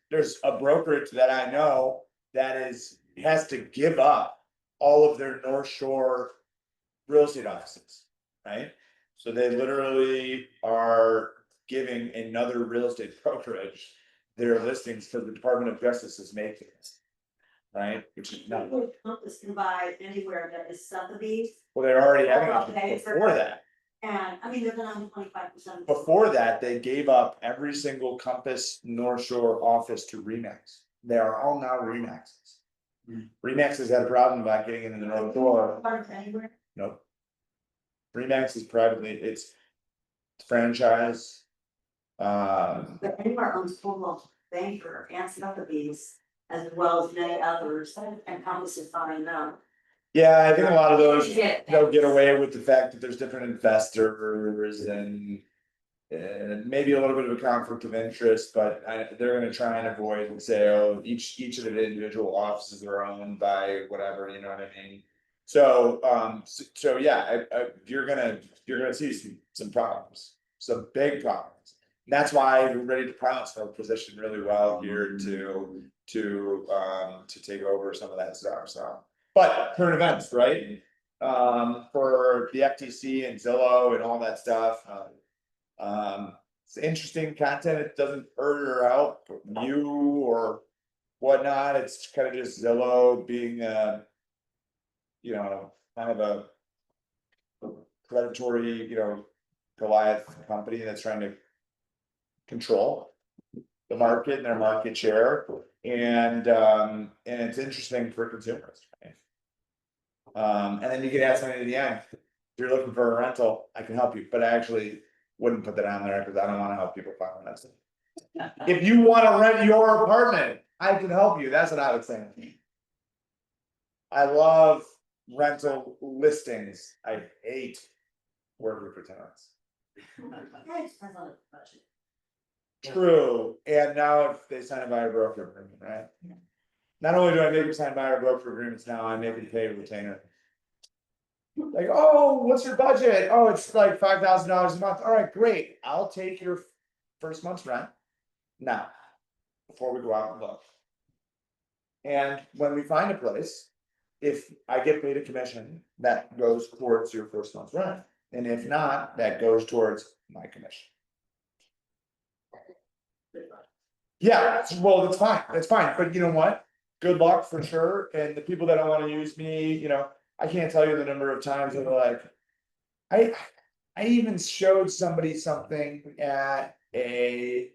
there's a brokerage that I know that has to give up all of their North Shore real estate offices, right? So they literally are giving another real estate brokerage their listings because the Department of Justice is making this. Right, which is not, Compass can buy anywhere that is Sotheby's, well, they're already having Okay, it before that. and I mean, they're gonna own 25%. Before that, they gave up every single Compass North Shore office to Remax. They are all now Remaxes. Remax has had a problem about getting into the North Shore. Part of anywhere. Nope. Remax is privately, it's franchise. But anywhere owns Full Banker and Sotheby's, as well as many others, and Compass is buying them. Yeah, I think a lot of those, Yeah. they'll get away with the fact that there's different investors and. And maybe a little bit of a conflict of interest, but they're gonna try and avoid and say, oh, each of the individual offices are owned by whatever, you know what I mean? So, so yeah, you're gonna see some problems, some big problems. And that's why we're ready to pounce, we're positioned really well here to take over some of that stuff, so. But current events, right? For the FTC and Zillow and all that stuff, it's interesting content, it doesn't hurt or help you or whatnot, it's kind of just Zillow being you know, kind of a predatory, you know, Goliath company that's trying to control the market and their market share, and it's interesting for consumers, right? And then you can add something at the end, if you're looking for a rental, I can help you, but I actually wouldn't put that on there because I don't wanna help people find rental. If you wanna rent your apartment, I can help you, that's what I was saying. I love rental listings, I hate working for tenants. Yeah, it depends on the budget. True, and now if they sign a buyer broker agreement, right? Not only do I make them sign buyer broker agreements now, I make them pay a retainer. Like, oh, what's your budget? Oh, it's like $5,000 a month. All right, great. I'll take your first month's rent. Now, before we go out and look. And when we find a place, if I get paid a commission, that goes towards your first month's rent. And if not, that goes towards my commission. Yeah, well, that's fine, but you know what? Good luck for sure, and the people that don't wanna use me, I can't tell you the number of times that are like. I even showed somebody something at a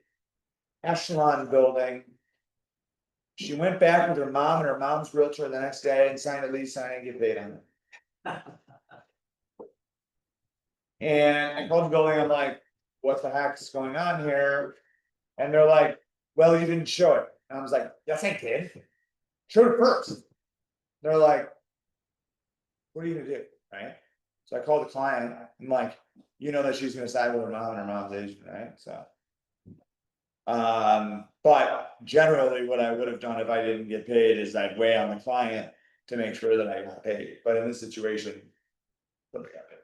echelon building. She went back with her mom and her mom's realtor the next day and signed a lease, sign and get paid on it. And I called the building, I'm like, what the heck is going on here? And they're like, well, you didn't show it. And I was like, yes, I did. Showed it first. They're like, what are you gonna do, right? So I called the client, I'm like, you know that she's gonna side with her mom and her mom's Asian, right? So. But generally what I would have done if I didn't get paid is I'd weigh on the client to make sure that I got paid, but in this situation. Nobody got paid.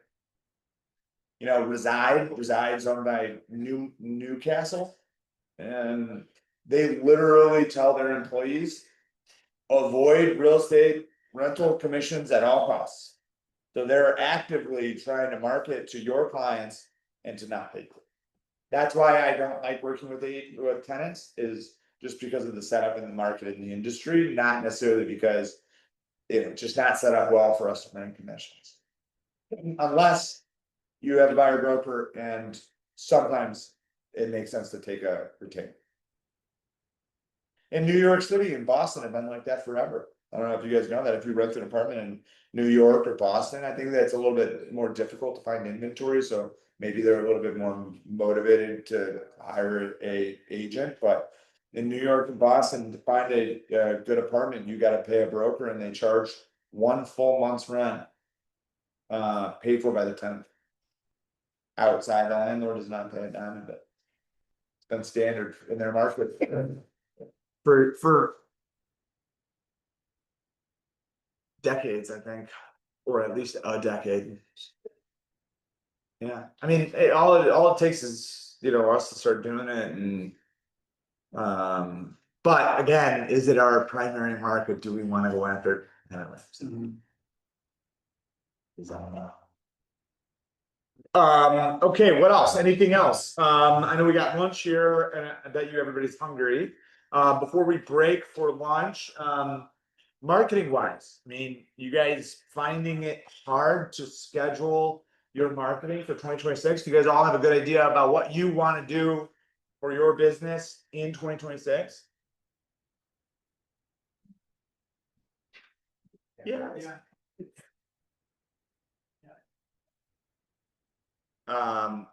Resides owned by Newcastle. And they literally tell their employees. Avoid real estate rental commissions at all costs. So they're actively trying to market to your clients and to not pay you. That's why I don't like working with tenants, is just because of the setup in the market in the industry, not necessarily because. It's just not set up well for us to earn commissions. Unless you have a buyer broker, and sometimes it makes sense to take a retainer. In New York City and Boston have been like that forever. I don't know if you guys know that, if you rent an apartment in New York or Boston, I think that's a little bit more difficult to find inventory, so. Maybe they're a little bit more motivated to hire a agent, but. In New York and Boston, to find a good apartment, you gotta pay a broker and they charge 1 full month's rent. Paid for by the tenant. Outside, the landlord does not pay a dime of it. It's been standard in their market. For. Decades, I think, or at least a decade. Yeah, I mean, all it takes is, us to start doing it and. But again, is it our primary market? Do we wanna go after it? Anyway. Is that? Okay, what else? Anything else? I know we got lunch here and I bet you everybody's hungry. Before we break for lunch, marketing wise, I mean, you guys finding it hard to schedule your marketing for 2026? Do you guys all have a good idea about what you want to do for your business in 2026? Yeah.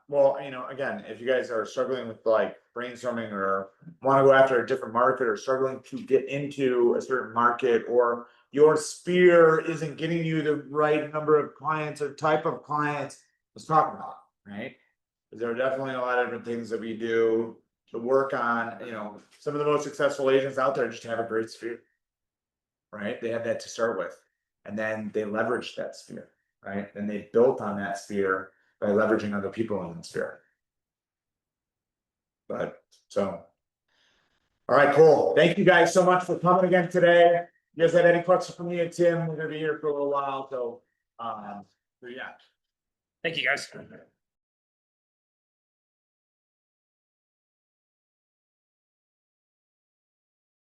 Well, again, if you guys are struggling with like brainstorming or want to go after a different market or struggling to get into a certain market, or your sphere isn't getting you the right number of clients or type of clients, let's talk about it, right? Because there are definitely a lot of different things that we do to work on, some of the most successful agents out there just have a great sphere. Right? They had that to start with, and then they leveraged that sphere, right? And they built on that sphere by leveraging other people in the sphere. But so. All right, cool. Thank you guys so much for coming again today. You guys had any questions for me and Tim? We're gonna be here for a little while, so yeah. Thank you, guys.